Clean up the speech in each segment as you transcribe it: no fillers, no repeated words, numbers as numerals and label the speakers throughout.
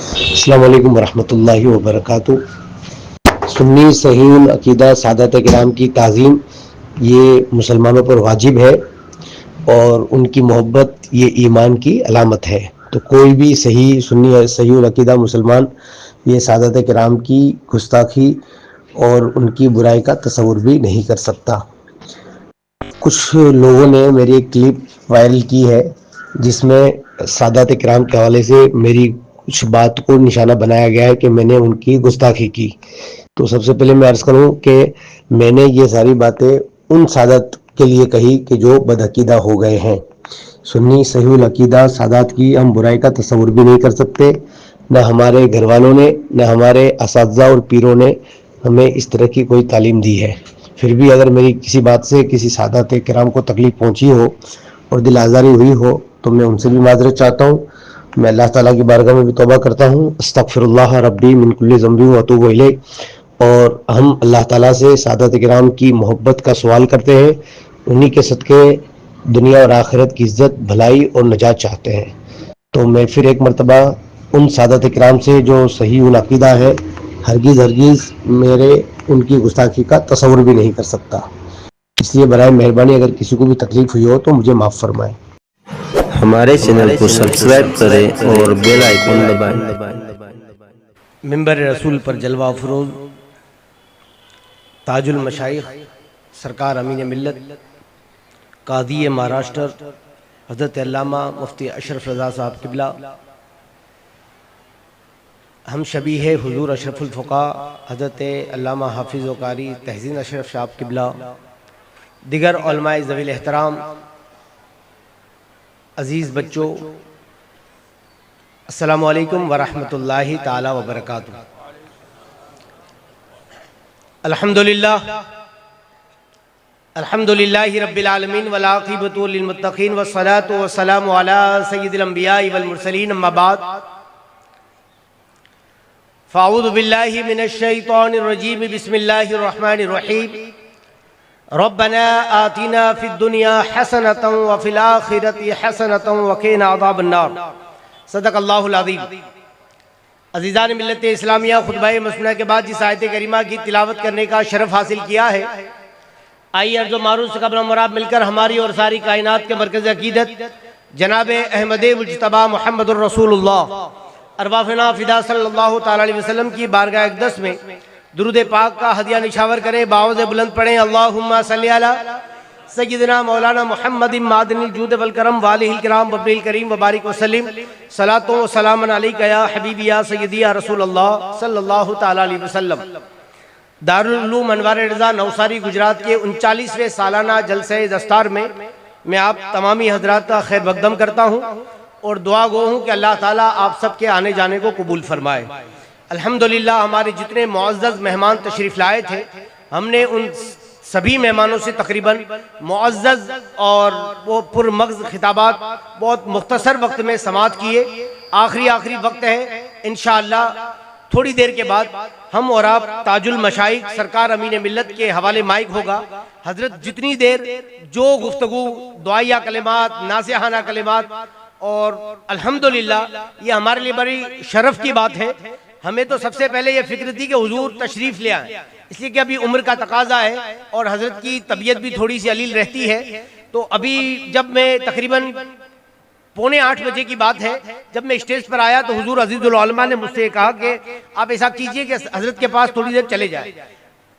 Speaker 1: अस्सलाम वालेकुम वरहमतुल्लाहि वबरकातुहू। सुन्नी सहीउल अकीदा सादत किराम की ताज़ीम ये मुसलमानों पर वाजिब है और उनकी मोहब्बत ये ईमान की अलामत है। तो कोई भी सही सुन्नी सहीउल अकीदा मुसलमान ये सादत किराम की गुस्ताखी और उनकी बुराई का तसव्वुर भी नहीं कर सकता। कुछ लोगों ने मेरी एक क्लिप वायरल की है जिसमें सादात किराम के हवाले से मेरी कुछ बात को निशाना बनाया गया है कि मैंने उनकी गुस्ताखी की। तो सबसे पहले मैं अर्ज़ करूं कि मैंने ये सारी बातें उन सादात के लिए कही कि जो बदअकीदा हो गए हैं। सुन्नी सहीउल अकीदा सादात की हम बुराई का तसव्वुर भी नहीं कर सकते, न हमारे घर वालों ने, न हमारे असातिज़ा और पीरों ने हमें इस तरह की कोई तालीम दी है। फिर भी अगर मेरी किसी बात से किसी सादात किराम को तकलीफ़ पहुंची हो और दिल आज़ारी हुई हो तो मैं उनसे भी माज़रत चाहता हूँ। मैं अल्लाह ताला की बारगाह में भी तौबा करता हूँ, अस्तगफिरुल्लाह रब्बी मिन कुल्लि ज़ंबी व अतूबु इलैह। और हम अल्लाह ताला से सादात किराम की मोहब्बत का सवाल करते हैं, उन्हीं के सदक़े दुनिया और आखिरत की इज़्ज़त, भलाई और नजात चाहते हैं। तो मैं फिर एक मरतबा उन सादात किराम से जो सहीउल अकीदा है, हरगिज़ मेरे उनकी गुस्ताखी का तसव्वुर भी नहीं कर सकता। इसलिए बराए मेहरबानी अगर किसी को भी तकलीफ़ हुई हो तो मुझे माफ़ फरमाएं।
Speaker 2: हमारे चैनल को सब्सक्राइब करें और बेल आइकन दबाएं।
Speaker 3: मिंबर रसूल पर जलवा अफरोज़ ताजुल मशाइख सरकार अमीन मिल्लत कादी महाराष्ट्र हज़रत अल्लामा मुफ्ती अशरफ रज़ा साहब किबला, हम शबीह हुजूर अशरफुल फ़ुक़हा हज़रत अल्लामा हाफिज़ व कारी तहसीन अशरफ साहब किबला, दिगर उलमाए ज़वील एहतराम, अज़ीज़ बच्चों, अस्सलामु अलैकुम वरहमतुल्लाहि ताला वबरकातुहू। अल्हम्दुलिल्लाहि रब्बिल आलमीन वल आक़िबतु लिल मुत्तक़ीन वस्सलातु वस्सलामु अला सय्यिदिल अंबियाइ वल मुरसलीन, अम्मा बाद, फ़अऊज़ु बिल्लाहि मिनश शैतानिर रजीम, बिस्मिल्लाहिर रहमानिर रहीम। रब्बना आतिना फिद दुनिया हसनतन व फिल आखिरति हसनतन व क़िना अज़ाबन्नार। सदक़ल्लाहुल अज़ीम। अज़ीज़ान मिल्लत इस्लामिया, खुतबा मसनूना के बाद जिस आयत करीमा की तिलावत करने का शरफ़ हासिल किया है, आइए अर्ज़ मारूफ़ से क़ब्ल मराब मिलकर हमारी और सारी कायनात के मरकज़ अक़ीदत जनाब अहमद मुज्तबा मुहम्मदुर रसूलुल्लाह अरवाफ़ना फ़िदा सल्लल्लाहु तआला अलैहि वसल्लम की बारगाह अक़दस में दुरूद पाक का हदिया निशावर करें, बावज़ बुलंद पढ़ें, अल्लाहुम्मा सल्ली अला सय्यिदना मौलाना मुहम्मदिन मादनिल जूद वल करम वालिहिल किराम वब्निल करीम व बारिक वसल्लिम। सलातो व सलामन अलैका या हबीबी या सय्यदी या रसूलल्लाह सल्लल्लाहु तआला अलैहि वसल्लम। दारुल उलूम अनवार रज़ा नवसारी गुजरात के 39वें सालाना जलसे दस्तार में मैं आप तमामी हजरात का खैर मक़दम करता हूँ और दुआ गो हूँ कि अल्लाह ताला आप सब के आने जाने को कबूल फरमाए। अल्हम्दुलिल्लाह, हमारे जितने मुअज़्ज़ज़ मेहमान तशरीफ़ लाए थे, हमने उन सभी मेहमानों से तकरीबन मुअज़्ज़ज़ और वो पुरमग़ज़ खिताबात बहुत मुख्तसर वक्त में समाअत किए। आखिरी वक्त है, इंशाअल्लाह थोड़ी देर के बाद हम और आप ताजुल मशाइख सरकार अमीन मिल्लत के हवाले माइक होगा। हजरत जितनी देर जो गुफ्तगू, दुआया कलिमात, नासिहाना कलिमात, और अल्हम्दुलिल्लाह ये हमारे लिए बड़ी शरफ की बात है। हमें तो सबसे पहले ये फिक्र थी कि हुजूर तशरीफ़ ले आए, इसलिए कि अभी उम्र का तकाजा है और हजरत की तबीयत भी थोड़ी सी अलील रहती है। तो अभी जब मैं तकरीबन 7:45 बजे की बात है, जब मैं स्टेज पर आया तो हुजूर अजीजुल उलमा ने मुझसे कहा कि आप ऐसा कीजिए कि हजरत के पास थोड़ी देर चले जाए,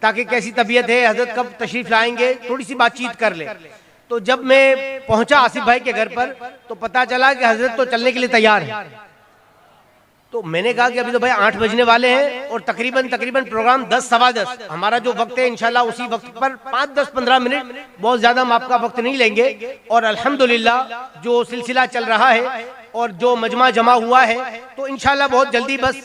Speaker 3: ताकि कैसी तबीयत है, हजरत कब तशरीफ लाएंगे, थोड़ी सी बातचीत कर ले। तो जब मैं पहुंचा आसिफ भाई के घर पर तो पता चला कि हजरत तो चलने के लिए तैयार है। तो मैंने कहा कि अभी तो भाई 8 बजने वाले हैं और तकरीबन प्रोग्राम 10 सवा 10, हमारा जो वक्त है इंशाल्लाह उसी वक्त पर 5-10-15 मिनट, बहुत ज्यादा हम आपका वक्त नहीं लेंगे। और अल्हम्दुलिल्लाह जो सिलसिला चल रहा है और जो मजमा जमा हुआ है, तो इंशाल्लाह बहुत जल्दी बस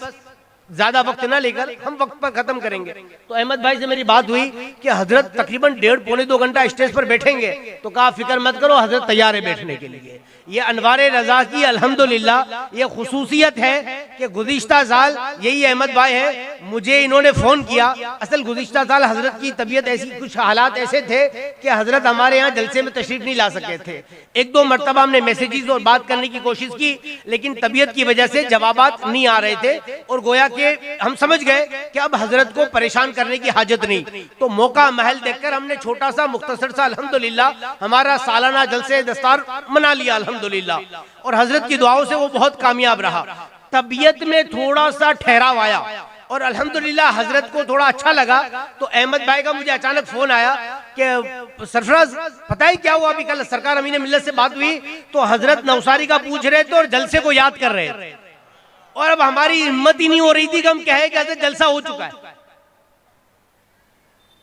Speaker 3: ज्यादा वक्त ना लेकर हम वक्त पर खत्म करेंगे। तो अहमद भाई से मेरी बात हुई कि हजरत तकरीबन 1.5-पौने 2 घंटा स्टेज पर बैठेंगे, तो कहा फिक्र मत करो, हजरत तैयार है बैठने के लिए। ये अनवारे रजा की अल्हम्दुलिल्लाह ये खुसूसियत है कि गुज़िश्ता साल यही अहमद भाई है, मुझे इन्होंने फोन किया। असल गुज़िश्ता साल हजरत की तबीयत ऐसी, कुछ हालात ऐसे थे कि हजरत हमारे यहाँ जलसे में तशरीफ नहीं ला सके थे। 1-2 मरतबा हमने मैसेजेस और बात करने की कोशिश की, लेकिन तबीयत की वजह से जवाबात नहीं आ रहे थे, और गोया के हम समझ गए कि अब हजरत को परेशान करने की हाजत नहीं। तो मौका महल देखकर हमने छोटा सा मुख्तसर सा अल्हम्दुलिल्लाह हमारा सालाना जलसे दस्तार मना लिया अल्हम्दुलिल्लाह, और हजरत की दुआओं से वो बहुत कामयाब रहा। तबीयत में थोड़ा सा ठहराव आया और अल्हम्दुलिल्लाह हजरत को थोड़ा अच्छा लगा। तो अहमद भाई का मुझे अचानक फोन आया कि सरफराज पता है क्या हुआ, अभी कल सरकार अमीन मिल्लत से बात हुई तो हजरत नौसारी का पूछ रहे थे और जलसे को याद कर रहे थे, और अब हमारी हिम्मत ही नहीं हो रही थी कि हम कहे कैसे जलसा हो चुका है।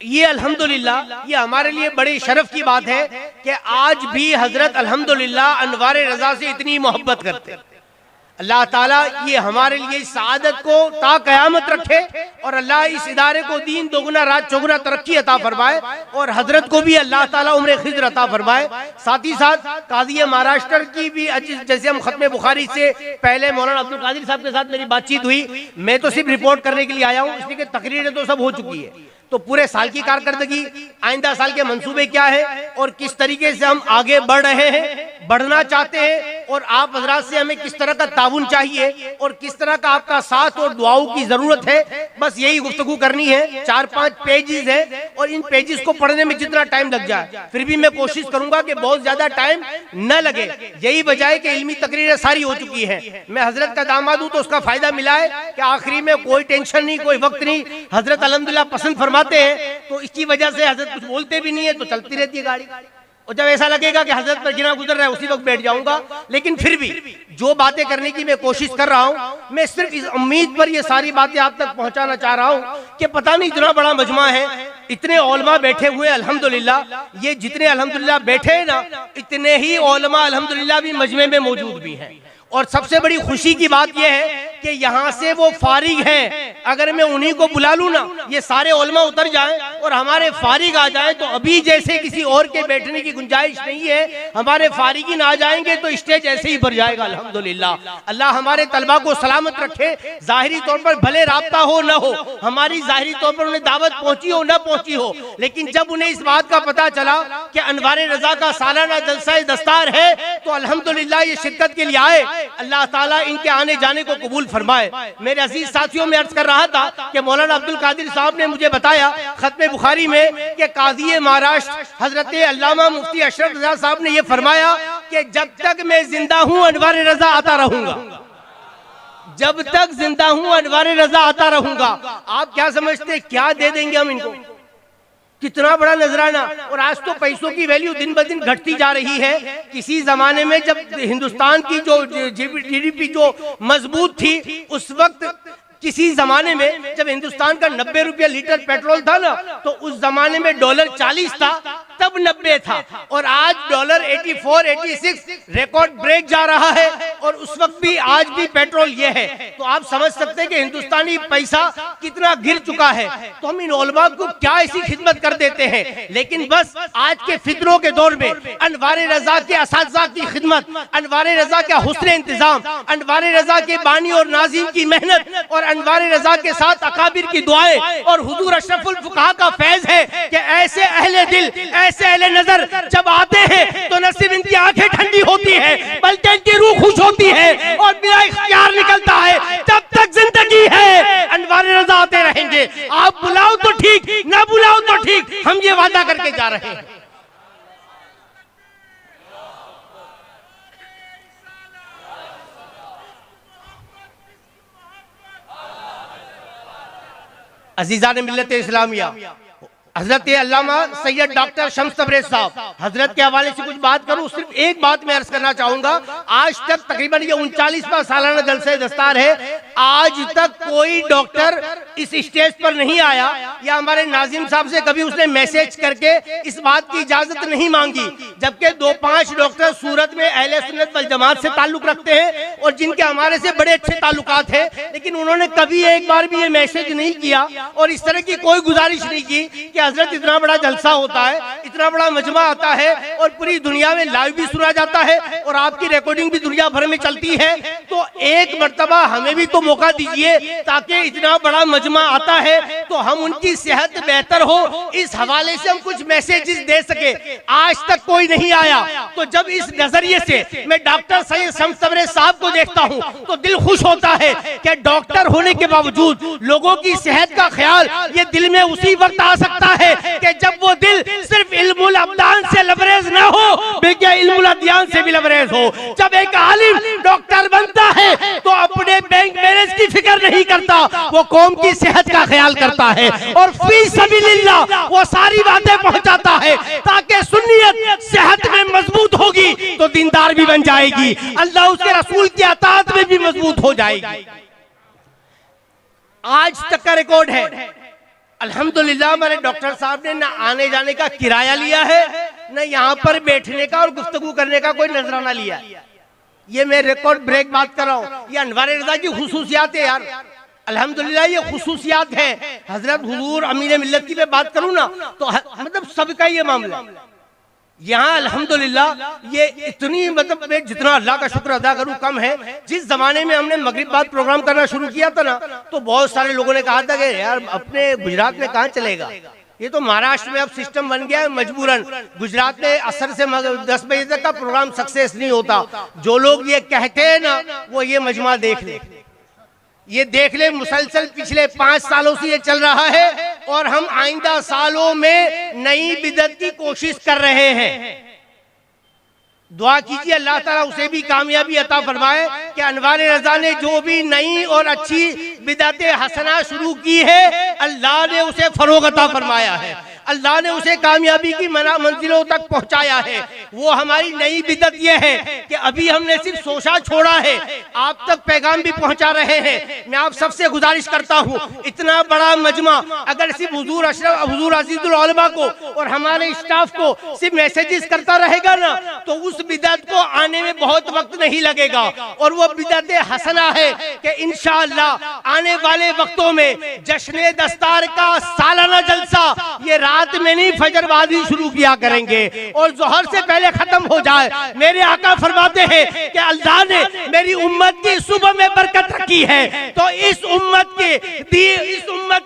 Speaker 3: ये अल्हम्दुलिल्लाह ये हमारे लिए बड़ी शर्फ की बात है कि आज भी हजरत अल्हम्दुलिल्लाह अनवारे रजा से इतनी मोहब्बत करते हैं। अल्लाह ताला ये हमारे लिए इस सआदत को ता क़यामत रखे, और अल्लाह इस इदारे को दीन दोगुना रात चौगुना तरक्की अता फरमाए, और हजरत को भी अल्लाह ताला उम्र खिज़्र अता फरमाए। साथ ही साथ काज़ी महाराष्ट्र की भी, जैसे हम खत्म बुखारी से पहले मौलाना अब्दुल कादिर साहब के साथ मेरी बातचीत हुई, मैं तो सिर्फ रिपोर्ट करने के लिए आया हूँ, इसलिए तकरीरें तो सब हो चुकी है। तो पूरे साल की कारकर्दगी, आइंदा साल के मंसूबे क्या है और किस तरीके से हम आगे बढ़ रहे हैं, बढ़ना चाहते हैं, और आप हजरात से हमें किस तरह का ताउन चाहिए और किस तरह का आपका साथ और दुआओं की जरूरत है, बस यही गुफ्तगू करनी है। 4-5 पेजेस है, और इन पेजेस को पढ़ने में जितना टाइम लग जाए फिर भी मैं कोशिश करूंगा कि बहुत ज्यादा टाइम न लगे। यही वजह है कि इल्मी तकरीरें सारी हो चुकी है। मैं हजरत का दामाद हूं तो उसका फायदा मिला है कि आखिरी में कोई टेंशन नहीं, कोई वक्त नहीं, हजरत अल्हम्दुलिल्लाह पसंद फरमाते हैं, तो इसकी वजह से हजरत कुछ बोलते भी नहीं है, तो चलती रहती है गाड़ी। और जब ऐसा लगेगा कि हजरत पर गिना गुजर रहा है उसी वक्त बैठ जाऊंगा। लेकिन फिर भी जो बातें करने की मैं कोशिश कर रहा हूं, मैं सिर्फ इस उम्मीद पर ये सारी बातें आप तक पहुंचाना चाह रहा हूं कि पता नहीं इतना बड़ा मजमा है, इतने ओलमा बैठे हुए अल्हम्दुलिल्लाह, ये जितने अल्हम्दुलिल्लाह बैठे हैं ना, इतने ही ओलमा अल्हम्दुलिल्लाह भी मजमे में मौजूद भी हैं। और सबसे बड़ी खुशी की बात यह है कि यहाँ से वो फारिग हैं, अगर मैं उन्हीं को बुला लूं ना, ये सारे उलमा उतर जाएं और हमारे फारिग आ जाएं, तो अभी जैसे किसी और के बैठने की गुंजाइश नहीं है। हमारे फारिगिन आ जाएंगे तो स्टेज ऐसे ही भर जाएगा अल्हम्दुलिल्लाह। अल्लाह हमारे तलबा को सलामत रखे। जाहिरी तौर पर भले राब्ता हो न हो, हमारी जाहिरी तौर पर उन्हें दावत पहुंची हो न पहुंची हो, लेकिन जब उन्हें इस बात का पता चला कि अनवारे रजा का सालाना जलसा दस्तार है, तो अल्हम्दुलिल्लाह ये शिरकत के लिए आए। अल्लाह ताला इनके आने जाने को कबूल फरमाए। मेरे अजीज साथियों, में अर्ज कर रहा था कि मौलाना अब्दुल कादिर साहब ने मुझे बताया खत्म बुखारी में कि काज़ी महाराष्ट्र हजरत अल्लामा मुफ्ती अशरफ रजा साहब ने यह फरमाया कि जब तक मैं जिंदा हूं अनवारे रजा आता रहूंगा, जब तक जिंदा हूं अनवारे रजा आता रहूंगा। आप क्या समझते क्या दे देंगे हम इनको, कितना बड़ा नजराना। और आज तो पैसों की वैल्यू दिन ब दिन घटती जा रही है। किसी जमाने में जब हिंदुस्तान की जो जीडीपी जो मजबूत थी, उस वक्त किसी जमाने में जब हिंदुस्तान का 90 रुपया लीटर पेट्रोल था ना, तो उस जमाने में डॉलर 40 था, तब 90 था, और आज डॉलर 84, 86 रिकॉर्ड ब्रेक जा रहा है। और उस वक्त भी आज भी पेट्रोल ये है, तो आप समझ सकते हैं कि हिंदुस्तानी पैसा कितना गिर चुका है। तो हम इन उलमा को क्या ऐसी खिदमत कर देते हैं, लेकिन बस आज के फितरों के दौर में अनवारे रजा के असातिज़ा की खिदमत, अनवारे रजा का हुस्न इंतजाम, अनवारे रजा के बानी और नाज़िम की मेहनत, और अनवारे रजा के साथ अकाबिर की दुआएं और हुजूर अशरफुल फुक़हा का फैज है कि ऐसे अहले दिल, ऐसे अहले नजर जब आते हैं तो न सिर्फ इनकी आंखें ठंडी होती है, बल्कि इनकी रूह खुश होती है और बिला इख्तियार निकलता है। जब तक जिंदगी है अनवारे रजा आते रहेंगे। आप बुलाओ तो ठीक, ना बुलाओ तो ठीक, हम ये वादा करके जा रहे हैं। अजीज़ान मिल्लत इस्लामिया, हजरत अल्लामा सैयद डॉक्टर शम्स तबरेज़ साहब, हजरत के हवाले से कुछ बात करूं, सिर्फ एक बात मैं अर्ज करना चाहूंगा। आज तक तकरीबन ये 39वां सालाना जलसे दस्तार है, आज तक कोई डॉक्टर इस स्टेज पर नहीं आया या हमारे नाजिम साहब से कभी उसने मैसेज करके इस बात की इजाजत नहीं मांगी, जबकि 2-5 डॉक्टर सूरत में अहले सुन्नत वल जमात से ताल्लुक रखते हैं और जिनके हमारे से बड़े अच्छे ताल्लुकात हैं, लेकिन उन्होंने कभी एक बार भी ये मैसेज नहीं किया और इस तरह की कोई गुजारिश नहीं की कि हजरत इतना बड़ा जलसा होता है, इतना बड़ा मजमा आता है और पूरी दुनिया में लाइव भी सुना जाता है और आपकी रिकॉर्डिंग भी दुनिया भर में चलती है, तो एक मर्तबा हमें भी तो मौका दीजिए ताकि इतना बड़ा मजमा आता है तो हम उनकी सेहत बेहतर हो, इस हवाले से हम कुछ मैसेजेस दे सके। आज तक कोई नहीं आया, तो जब इस नजरिए से मैं डॉक्टर सैयद शम्स तबरेज़ साहब को देखता हूँ तो दिल खुश होता है कि डॉक्टर होने के बावजूद लोगों की सेहत का ख्याल ये दिल में उसी वक्त आ सकता है कि जब वो दिल सिर्फ इल्मुल अब्दान से लबरेज ना हो बल्कि इल्मुल अदियान से भी लबरेज हो। जब एक आलिम डॉक्टर बनता है तो अपने बैंक बैलेंस की फिक्र नहीं करता, वो कौम की सेहत का ख्याल करता है और फी सबीलिल्लाह वो सारी बातें पहुंचाता है ताकि सुन्नियत सेहत में मजबूत होगी तो दीनदार भी बन जाएगी, अल्लाह उसके रसूल की अताअत में भी मजबूत हो जाएगी। आज तक का रिकॉर्ड है, अल्हम्दुलिल्लाह हमारे डॉक्टर साहब ने ना आने जाने का किराया लिया है, न यहाँ पर बैठने का और गुफ्तगू करने का कोई नजराना लिया। ये मैं रिकॉर्ड ब्रेक बात कर रहा हूँ, ये अनवार रज़ा की खुसूसियात है यार, अल्हम्दुलिल्लाह ये खुसूसियात है। हजरत हुजूर अमीर मिल्लत की मैं बात करूँ ना तो मतलब सबका ये मामला यहाँ अल्हम्दुलिल्लाह ये इतनी मतलब मैं जितना अल्लाह का शुक्र अदा करूँ कम है। जिस जमाने में हमने मगरिब बाद प्रोग्राम करना शुरू किया था ना तो बहुत सारे लोगों ने कहा था कि यार अपने गुजरात में कहाँ चलेगा, ये तो महाराष्ट्र में अब सिस्टम बन गया है, मजबूरन गुजरात में असर से 10 बजे तक का प्रोग्राम सक्सेस नहीं होता। जो लोग ये कहते हैं ना वो ये मजमा देख ले, ये देख ले, मुसलसल पिछले 5 सालों से ये चल रहा है और हम आइंदा सालों में नई बिदअत की कोशिश कर रहे हैं। दुआ कीजिए अल्लाह ताला उसे भी कामयाबी अता फरमाए कि अनवार रज़ा ने जो भी नई और अच्छी बिदअत हसना शुरू की है अल्लाह ने उसे फरोग अता फरमाया है, अल्लाह ने उसे कामयाबी की मंजिलों तक पहुंचाया है। वो हमारी नई बिदअत ये है कि अभी हमने सिर्फ सोशा छोड़ा है, आप तक पैगाम भी पहुंचा रहे हैं। मैं आप सबसे गुजारिश करता हूं, इतना बड़ा मजमा अगर सिर्फ हुजूर अशरफ हुजूर अजीजुल उलमा को और हमारे स्टाफ को सिर्फ मैसेजेस करता रहेगा ना तो उस बिदअत को आने में बहुत वक्त नहीं लगेगा और वो बिदअत हसना है कि इंशाअल्लाह आने वाले वक्तों में जश्न दस्तार का सालाना जलसा ये रात में नहीं फजर बाद ही शुरू किया करेंगे और जोहर से पहले खत्म हो जाए। मेरे आका फरमाते हैं कि अल्लाह ने मेरी उम्मत की सुबह में बरकत रखी है तो इस उम्मत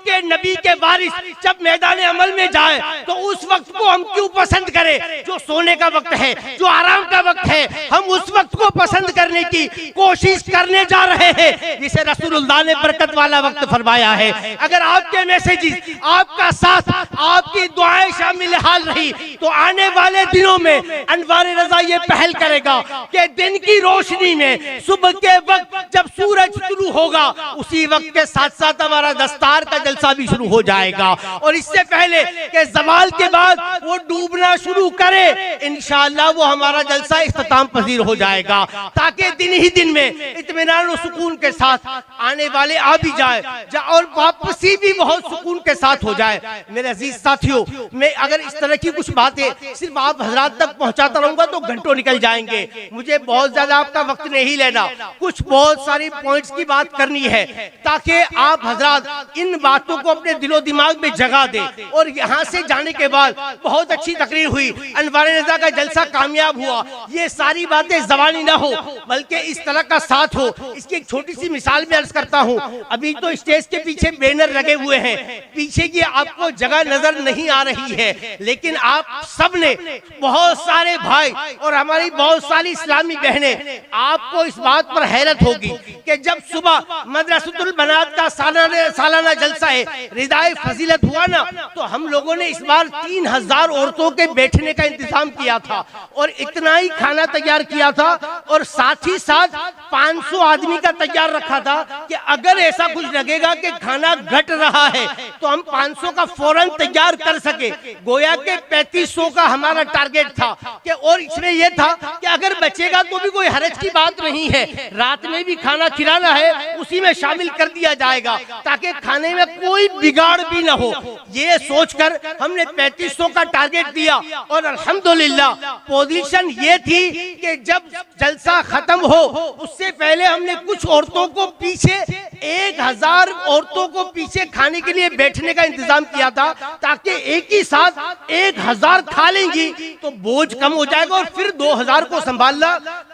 Speaker 3: के नबी के वारिस जब मैदान अमल में जाए तो उस वक्त को हम क्यों पसंद करें, जो सोने का वक्त है, जो आराम का वक्त है, हम उस वक्त को पसंद करने की कोशिश करने जा रहे हैं जिसे रसूलुल्लाह ने बरकत वाला वक्त फरमाया है। अगर आपके मैसेजेस, आपका साथ, आपकी दुआएं शामिल हाल रही तो आने वाले दिनों में अनवार रज़ा ये पहल करेगा कि दिन की रोशनी में सुबह के वक्त जब सूरज शुरू होगा उसी वक्त के साथ साथ हमारा दस्तार का जलसा भी शुरू हो जाएगा और इससे पहले कि ज़वाल के बाद वो डूबना शुरू करे इंशाअल्लाह वो हमारा जलसा इख्तिताम पजीर हो जाएगा ताकि दिन ही दिन में इत्मीनान और सुकून के साथ आने वाले आ भी जाए और वापसी भी बहुत सुकून के साथ हो जाए। मेरे अजीज साथियों, मैं अगर इस तरह की कुछ बातें सिर्फ आप हजरात तक पहुंचाता रहूंगा तो घंटों निकल जाएंगे। मुझे बहुत ज्यादा आपका वक्त नहीं लेना, कुछ बहुत सारी पॉइंट्स की बात करनी है ताकि आप हजरात इन बातों को अपने दिलो दिमाग में जगा दें और यहाँ से जाने के बाद बहुत अच्छी तकरीर हुई, अनवार रज़ा का जलसा कामयाब हुआ, ये सारी बातें ज़बानी ना हो बल्कि इस तरह का साथ हो। इसकी एक छोटी सी मिसाल में अर्ज करता हूँ। अभी तो स्टेज के पीछे बैनर लगे हुए हैं, पीछे की आपको जगह नजर नहीं आ रही है लेकिन आप सब ने बहुत सारे भाई और हमारी बहुत सारी इस्लामी बहनें, आपको इस बात पर हैरत होगी कि जब सुबह मदरसतुल बनात का सालाना जलसा है रिदाए फजीलत हुआ ना तो हम लोगों ने इस बार 3000 औरतों के बैठने का इंतजाम किया था और इतना ही खाना तैयार किया था और साथ ही साथ 500 आदमी का तैयार रखा था कि अगर ऐसा कुछ लगेगा कि खाना घट रहा है तो हम 500 का फौरन तैयार कर सके। गोया के 3500 का हमारा टारगेट था कि, और इसमें यह था कि अगर बचेगा तो भी कोई हरज की बात नहीं है, रात में भी खाना खिलाना है उसी में शामिल कर दिया जाएगा ताकि खाने में कोई बिगाड़ भी ना हो। ये सोचकर हमने 3500 का टारगेट दिया और अल्हम्दुलिल्लाह पोजीशन ये थी कि जब जलसा खत्म हो उससे पहले हमने कुछ औरतों को पीछे 1000 औरतों को पीछे खाने के लिए बैठने का इंतजाम किया था ताकि एक ही साथ 1000 खा लेंगी तो बोझ कम हो जाएगा और फिर 2000 को संभालना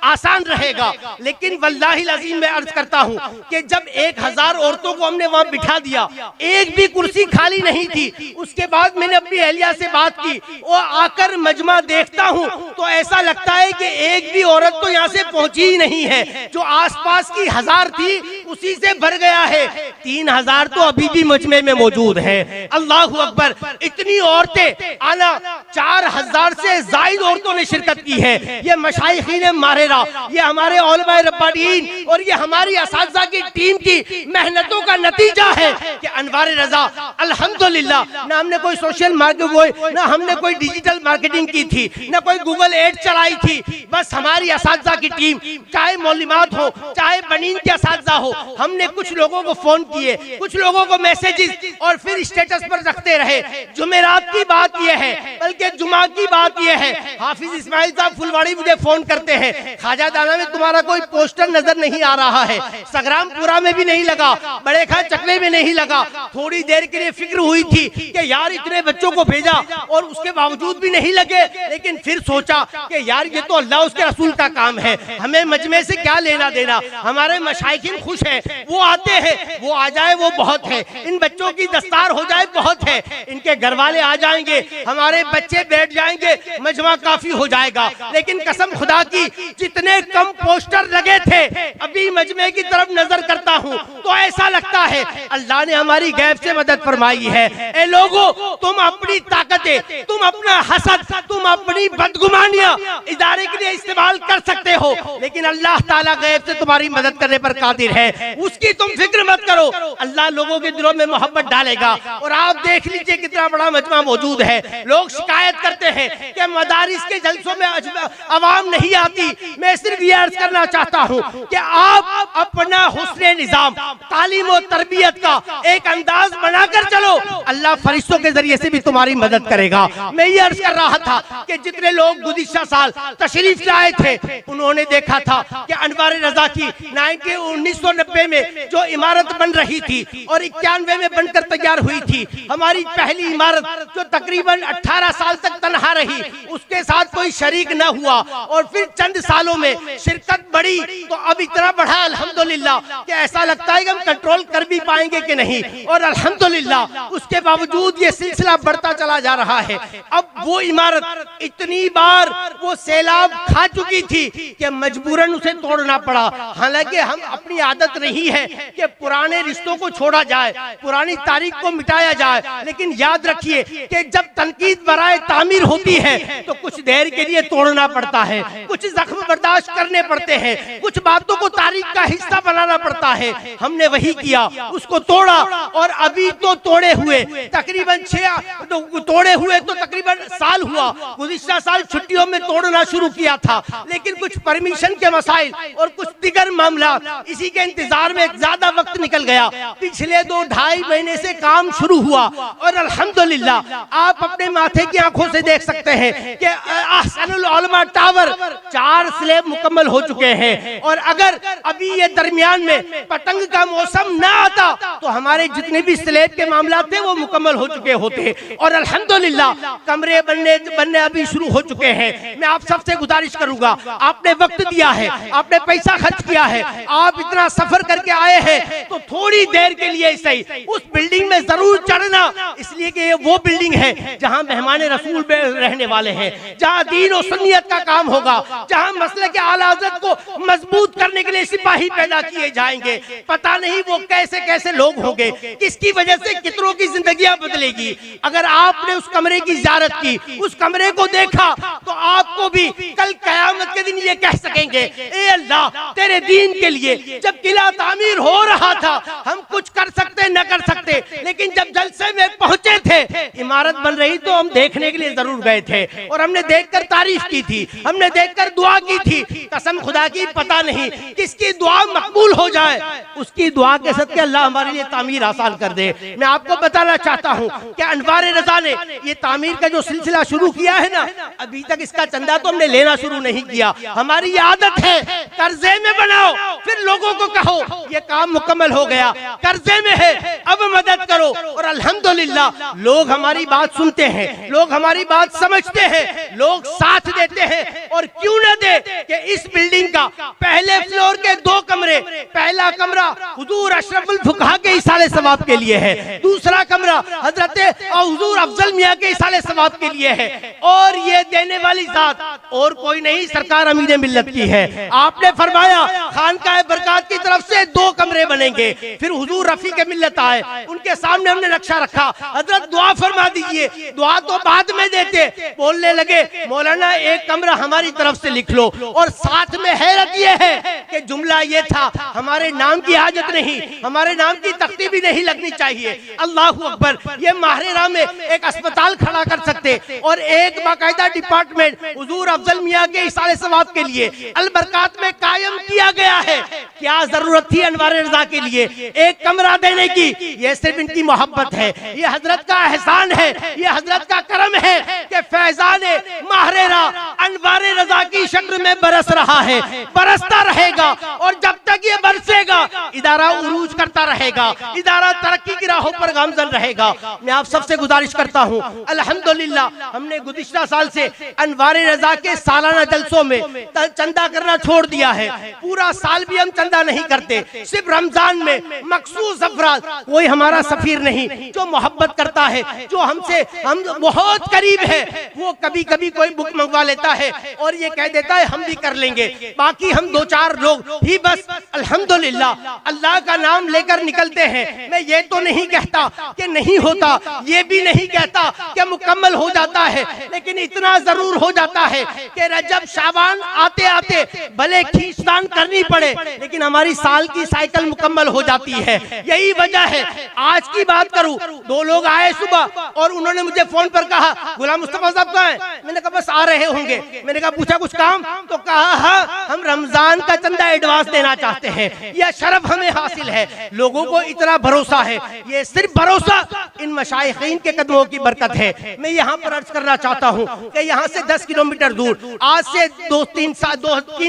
Speaker 3: आसान रहेगा। लेकिन वल्लाहिल अज़ीम मैं अर्ज करता हूँ कि जब 1000 औरतों को हमने वहां बिठा दिया, एक भी कुर्सी खाली नहीं थी। उसके बाद मैंने अपनी अहलिया से बात की और आकर मजमा देखता हूँ तो ऐसा लगता है कि एक भी औरत तो यहाँ से पहुंची ही नहीं है। जो आसपास की 1000 थी उसी से भर गया है। 3000 तो अभी भी मजमे में मौजूद है। अल्लाहु अकबर। इतनी औरतें, आना 4000 से जायद औरतों ने शिरकत की है। ये मशाइखीन माहिरा, ये हमारे उलमाए रब्बानीन और ये हमारी असातिज़ा की टीम की मेहनतों का नतीजा है कि अनवार रजा अल्हम्दुलिल्लाह ना हमने कोई सोशल मार्केटिंग, ना हमने कोई डिजिटल मार्केटिंग की थी, ना कोई गूगल एड चलाई थी। बस हमारी असातिज़ा की टीम, चाहे मौलिमात हो चाहे बनीन के असातिज़ा हो, हमने कुछ लोगों को फोन किए, कुछ लोगों को मैसेजेस और फिर स्टेटस पर रखते रहे। जुमेरात की बात यह है, बल्कि जुमा की बात यह है, हाफिज इस्माइल साहब फुलवाड़ी मुझे फोन करते हैं, ख्वाजा दाना में तुम्हारा कोई पोस्टर नजर नहीं आ रहा है, सगरामपुरा में भी नहीं लगा, बड़े खां चकले में नहीं लगा। थोड़ी देर के लिए फिक्र हुई थी कि यार इतने बच्चों को भेजा और उसके बावजूद भी नहीं लगे, लेकिन फिर सोचा कि यार ये तो अल्लाह उसके रसूल का काम है, हमें मजमे से क्या लेना देना। हमारे मशाइखिन खुश है, वो आते हैं, वो आ जाए वो बहुत है, इन बच्चों की दस्तार हो जाए बहुत है, इनके घर वाले आ जाएंगे, हमारे बच्चे बैठ जाएंगे, मजमा काफी हो जाएगा। लेकिन कसम खुदा की जितने कम पोस्टर लगे थे, अभी मजमे की तरफ नजर करता हूँ तो ऐसा लगता है अल्लाह ने हमारी गैब से मदद फरमाई है। ए लोगों, तुम अपनी ताकतें, तुम अपना हसद, तुम अपनी बदगुमानियां इदारे के लिए इस्तेमाल कर सकते हो, लेकिन अल्लाह ताला गैब से तुम्हारी मदद करने पर कादिर है। उसकी तुम फिक्र मत करो, अल्लाह लोगों के दिलों में मोहब्बत डालेगा। और आप देख लीजिए कितना बड़ा मजमा मौजूद है। लोग शिकायत करते हैं कि मदारिस के जलसों में अवाम नहीं आती। मैं सिर्फ ये अर्ज करना चाहता हूँ कि आप अपना हुस्ने निजाम, तालीम और तरबियत का एक अंदाज बनाकर चलो, अल्लाह फरिश्तों के जरिए से भी तुम्हारी मदद करेगा। मैं ये अर्ज कर रहा था कि जितने लोग गुज़िश्ता साल तशरीफ लाए थे, उन्होंने देखा था कि अनवार रजा की 1990 में जो इमारत बन रही थी और 91 में बनकर तैयार हुई थी, हमारी पहली इमारत जो तकरीबन 18 साल तक तनहा रही, उसके साथ कोई शरीक न हुआ और फिर चंद सालों में शिरकत बढ़ी तो अब इतना बढ़ा अल्हम्दुलिल्लाह कि ऐसा लगता है कि हम कंट्रोल कर भी पाएंगे कि नहीं। और अल्हम्दुलिल्लाह उसके बावजूद ये सिलसिला बढ़ता चला जा रहा है। अब वो इमारत इतनी बार वो सैलाब खा चुकी थी कि मजबूरन उसे तोड़ना पड़ा। हालांकि हम अपनी आदत नहीं है कि पुराने रिश्तों को छोड़ा जाए, पुरानी तारीख को मिटाया जाए, लेकिन याद रखिए कि जब तनकीद बराए तामीर होती है तो कुछ देर के लिए तोड़ना पड़ता है, कुछ जख्म बर्दाश्त करने पड़ते हैं, कुछ बातों को तारीख का हिस्सा बनाना पड़ता है। हमने वही किया, उसको तोड़ा और अभी तो तोड़े हुए तकरीबन 6 तोड़े हुए तो तकरीबन साल हुआ। गुज़िश्ता साल छुट्टियों में तोड़ना शुरू किया था, लेकिन कुछ परमिशन के मसाइल और कुछ दिगर मामला, इसी के इंतजार में ज्यादा वक्त निकल गया। पिछले 2-2.5 महीने से काम शुरू हुआ और अल्हम्दुलिल्लाह आप अपने माथे की आंखों से देख सकते हैं कि अहसनुल उलमा टावर 4 स्लैब मुकम्मल हो चुके हैं। और अगर अभी ये दरमियान में पतंग का मौसम ना आता तो हमारे जितने भी स्लैब के मामला थे वो मुकम्मल हो चुके होते। और अल्हम्दुलिल्लाह कमरे बनने अभी शुरू हो चुके हैं। मैं आप सबसे गुजारिश करूंगा, आपने वक्त दिया है, आपने पैसा खर्च किया है, आप इतना सफर करके आए हैं तो थोड़ी देर के लिए सही उस बिल्डिंग में जरूर चढ़ना, इसलिए कि ये वो बिल्डिंग है जहां मेहमान रसूल रहने वाले हैं, जहां दीन और सुन्नियत का काम होगा, जहां मसले के आला हज़रत को मजबूत करने के लिए सिपाही पैदा किए जाएंगे। पता नहीं वो कैसे कैसे लोग होंगे, किसकी वजह से कितनों की जिंदगियां बदलेगी। अगर आपने उस कमरे की ज़ियारत की, उस कमरे को देखा, तो आपको भी कल कयामत के दिन ये कह सकेंगे, ए अल्लाह तेरे दीन के लिए जब किला तामीर हो रहा रहा था, हम कुछ कर सकते न कर सकते, लेकिन जब जलसे में पहुंचे थे, इमारत बन रही तो हम देखने के लिए जरूर गए थे और हमने देखकर तारीफ की थी, हमने देखकर दुआ की थी। कसम खुदा की पता नहीं किसकी दुआ मकबूल हो जाए, उसकी दुआ के सदके अल्लाह हमारे लिए तामीर आसान कर दे। मैं आपको बताना चाहता हूँ कि अनवार रजा ने ये तामीर का जो सिलसिला शुरू किया है ना, अभी तक इसका चंदा तो हमने लेना शुरू नहीं किया। हमारी ये आदत है कर्जे में बनाओ, फिर लोगों को कहो ये काम मुकम्मल हो गया, कर्जे में है अब मदद करो। और अल्हम्दुलिल्लाह लोग हमारी बात सुनते हैं, लोग हमारी बात समझते हैं, लोग साथ देते हैं। और क्यों न दे कि इस बिल्डिंग का पहले फ्लोर के 2 कमरे, पहला कमरा हुजूर अशरफुल फुकहा के इसाले सवाब के लिए है, दूसरा कमरा हजरत हुजूर अफजल मियां के इसाले सवाब के लिए है। और ये देने वाली जात और कोई नहीं, सरकार अमीर मिल्लत की है। आपने फरमाया खानकाह बरकात की तरफ से 2 कमरे बनेंगे। फिर हुजूर रफी के मिल्लत आए, उनके सामने हमने नक्शा रखा, हजरत दुआ फरमा दीजिए, दुआ तो बाद में देते। बोलने लगे मौलाना एक कमरा हमारी तरफ से लिख लो। और साथ में हैरत ये है कि जुमला ये था, हमारे नाम की हाजत नहीं, हमारे नाम की तख्ती भी नहीं लगनी चाहिए। अल्लाह अकबर, ये माहरेरा में एक अस्पताल खड़ा कर सकते और एक बाकायदा डिपार्टमेंट हुजूर अफजल मियां के इसाले सवाब के लिए अलबरकात में कायम किया गया है। क्या जरूरत थी अनवार रजा के लिए एक कमरा देने की? ये सिर्फ इनकी मोहब्बत है, ये हजरत का एहसान है, ये हजरत का करम है कि फैजाने माहरेरा अनवार रजा की शक्ल में बरस रहा है, बरसता रहेगा। और जब तक ये बरसेगा इदारा उरूज करता रहेगा, इदारा तरक्की की राहों पर गामजन रहेगा। मैं आप सबसे गुजारिश करता हूँ, अल्हम्दुलिल्लाह हमने गुज़िश्ता साल से अनवार रजा के सालाना जलसों में चंदा करना छोड़ दिया है। पूरा साल भी हम चंदा नहीं करते, सिर्फ रमजान में मखसूस अफराद, कोई हमारा सफीर नहीं जो मोहब्बत करता है, जो हमसे हम बहुत करीब है, वो कभी कभी कोई बुक मंगवा लेता है और ये कह देता है हम भी कर लेंगे। बाकी हम 2-4 लोग ही बस अल्हम्दुलिल्लाह अल्लाह का नाम लेकर निकलते हैं। मैं ये तो नहीं कहता कि नहीं होता, ये भी नहीं कहता कि मुकम्मल हो जाता है, लेकिन इतना जरूर हो जाता है कि रजब शाबान आते आते भले खींचतान करनी पड़े, लेकिन हमारी साल की साइकिल मुकम्मल हो जाती है। यही वजह है। आज की बात करूं, 2 लोग आए सुबह और उन्होंने मुझे फोन पर कहा गुलाम मुस्तफा साहब कहाँ हैं? मैंने कहा बस आ रहे होंगे। मैंने कहा पूछा कुछ काम? तो कहा हाँ हम रमजान का चंदा एडवांस देना चाहते हैं, यह शरफ हमें हासिल है। लोगों को इतना भरोसा है, ये सिर्फ भरोसा इन मशाइखीन के कदमों की बरकत है। मैं यहाँ पर अर्ज करना चाहता हूँ कि यहाँ से 10 किलोमीटर दूर आज से 2-3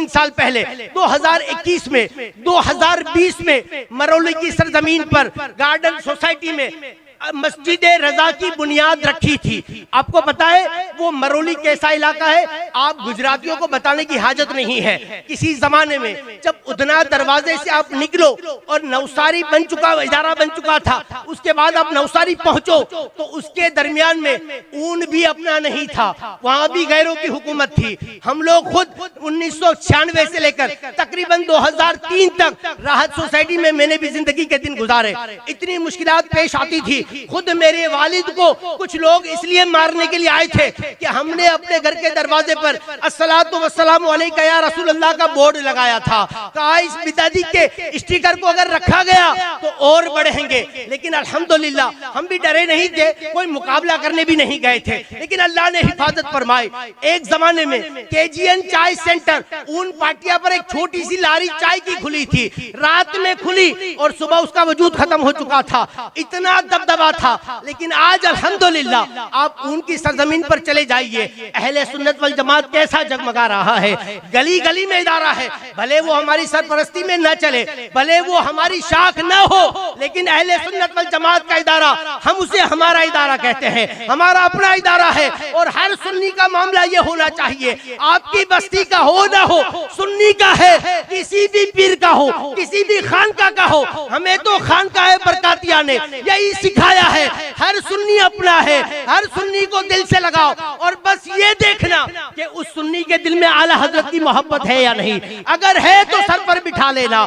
Speaker 3: साल पहले 2021 में 2020 में मरौली की सरजमीन पर गार्डन सोसाइटी में मस्जिद रजा की बुनियाद रखी थी। आपको पता है वो मरौली कैसा इलाका है, आप गुजरातियों को बताने की हाजत नहीं है। किसी जमाने में जब उधना दरवाजे से आप निकलो और नवसारी बन चुका, इदारा बन चुका था, उसके बाद आप नवसारी पहुंचो तो उसके दरमियान में ऊन भी अपना नहीं था, वहां भी गैरों की हुकूमत थी। हम लोग खुद 1996 से लेकर तकरीबन 2003 तक राहत सोसाइटी में मैंने भी जिंदगी के दिन गुजारे। इतनी मुश्किलात पेश आती थी। खुद मेरे वालिद को कुछ लोग इसलिए मारने के लिए आए थे कि हमने अपने घर के दरवाजे पर अस्सलातु वस्सलामु अलैका या रसूल अल्लाह का बोर्ड लगाया था। कहा इस पिताजी के स्टिकर को अगर रखा गया तो और बढ़ेंगे, लेकिन अल्हम्दुलिल्लाह हम भी डरे नहीं थे, कोई मुकाबला करने भी नहीं गए थे, लेकिन अल्लाह ने हिफाजत फरमाई। एक जमाने में केजीएन चाय सेंटर ऊन पाटिया पर एक छोटी सी लारी चाय की खुली थी, रात में खुली और सुबह उसका वजूद खत्म हो चुका था। इतना दबदबा था, लेकिन आज अल्हम्दुलिल्लाह आप उनकी सरजमीन पर चले जाइए, अहले सुन्नत वल जमात कैसा जगमगा रहा है। गली गली में इदारा है, भले वो हमारी सरपरस्ती में न चले, भले वो हमारी शाख न हो, लेकिन अहले सुन्नत वल जमात का इदारा, हम उसे हमारा इदारा कहते हैं, हमारा अपना इदारा है। और हर सुन्नी का मामला ये होना चाहिए, आपकी बस्ती का हो ना हो, सुन्नी का है, किसी भी पीर का हो, किसी भी खानका का हो, हमें तो खानका बरकातिया ने यही सिखाया है। हर सुन्नी अपना है, हर सुन्नी को दिल से लगाओ और बस ये देखना कि उस सुन्नी के दिल में आला हजरत की मोहब्बत है या नहीं। अगर है तो सर पर बिठा लेना।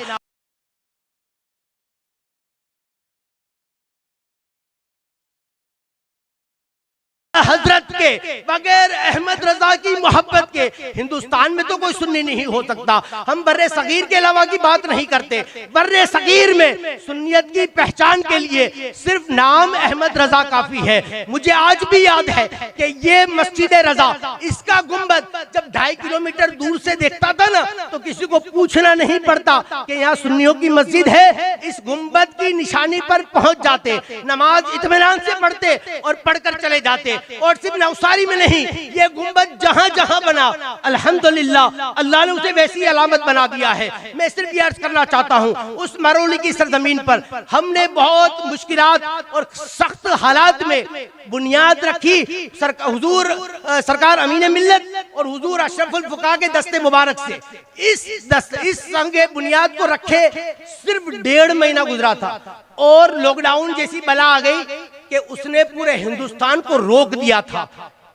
Speaker 3: हजरत के, बगैर अहमद रजा की मोहब्बत के हिंदुस्तान में तो कोई सुन्नी नहीं हो सकता। हम बर्रे सगीर के अलावा की बात नहीं करते। बर्रे सगीर में सुन्नियत की पहचान के लिए सिर्फ नाम अहमद रजा काफी है। मुझे आज भी याद है कि ये मस्जिद रजा, इसका गुंबद जब 2.5 किलोमीटर दूर से देखता था ना, तो किसी को पूछना नहीं पड़ता कि यहाँ सुन्नियों की मस्जिद है। इस गुंबद की निशानी पर पहुंच जाते, नमाज इत्मीनान से पढ़ते और पढ़कर चले जाते। और सिर्फ नवसारी में नहीं, ये गुंबद जहां जहां बना अल्हम्दुलिल्लाह अल्लाह ने उसे वैसी अलामत बना दिया है। मैं सिर्फ ये अर्ज करना चाहता हूँ, उस मरौली की सरजमीन पर हमने बहुत मुश्किलात और सख्त हालात में बुनियाद रखी। हुजूर सरकार अमीन मिल्लत और हुजूर अशरफुल फुका के दस्ते मुबारक से इस संगे बुनियाद को रखे सिर्फ 1.5 महीना गुजरा था और लॉकडाउन जैसी बला आ गई कि उसने पूरे हिंदुस्तान को रोक दिया था।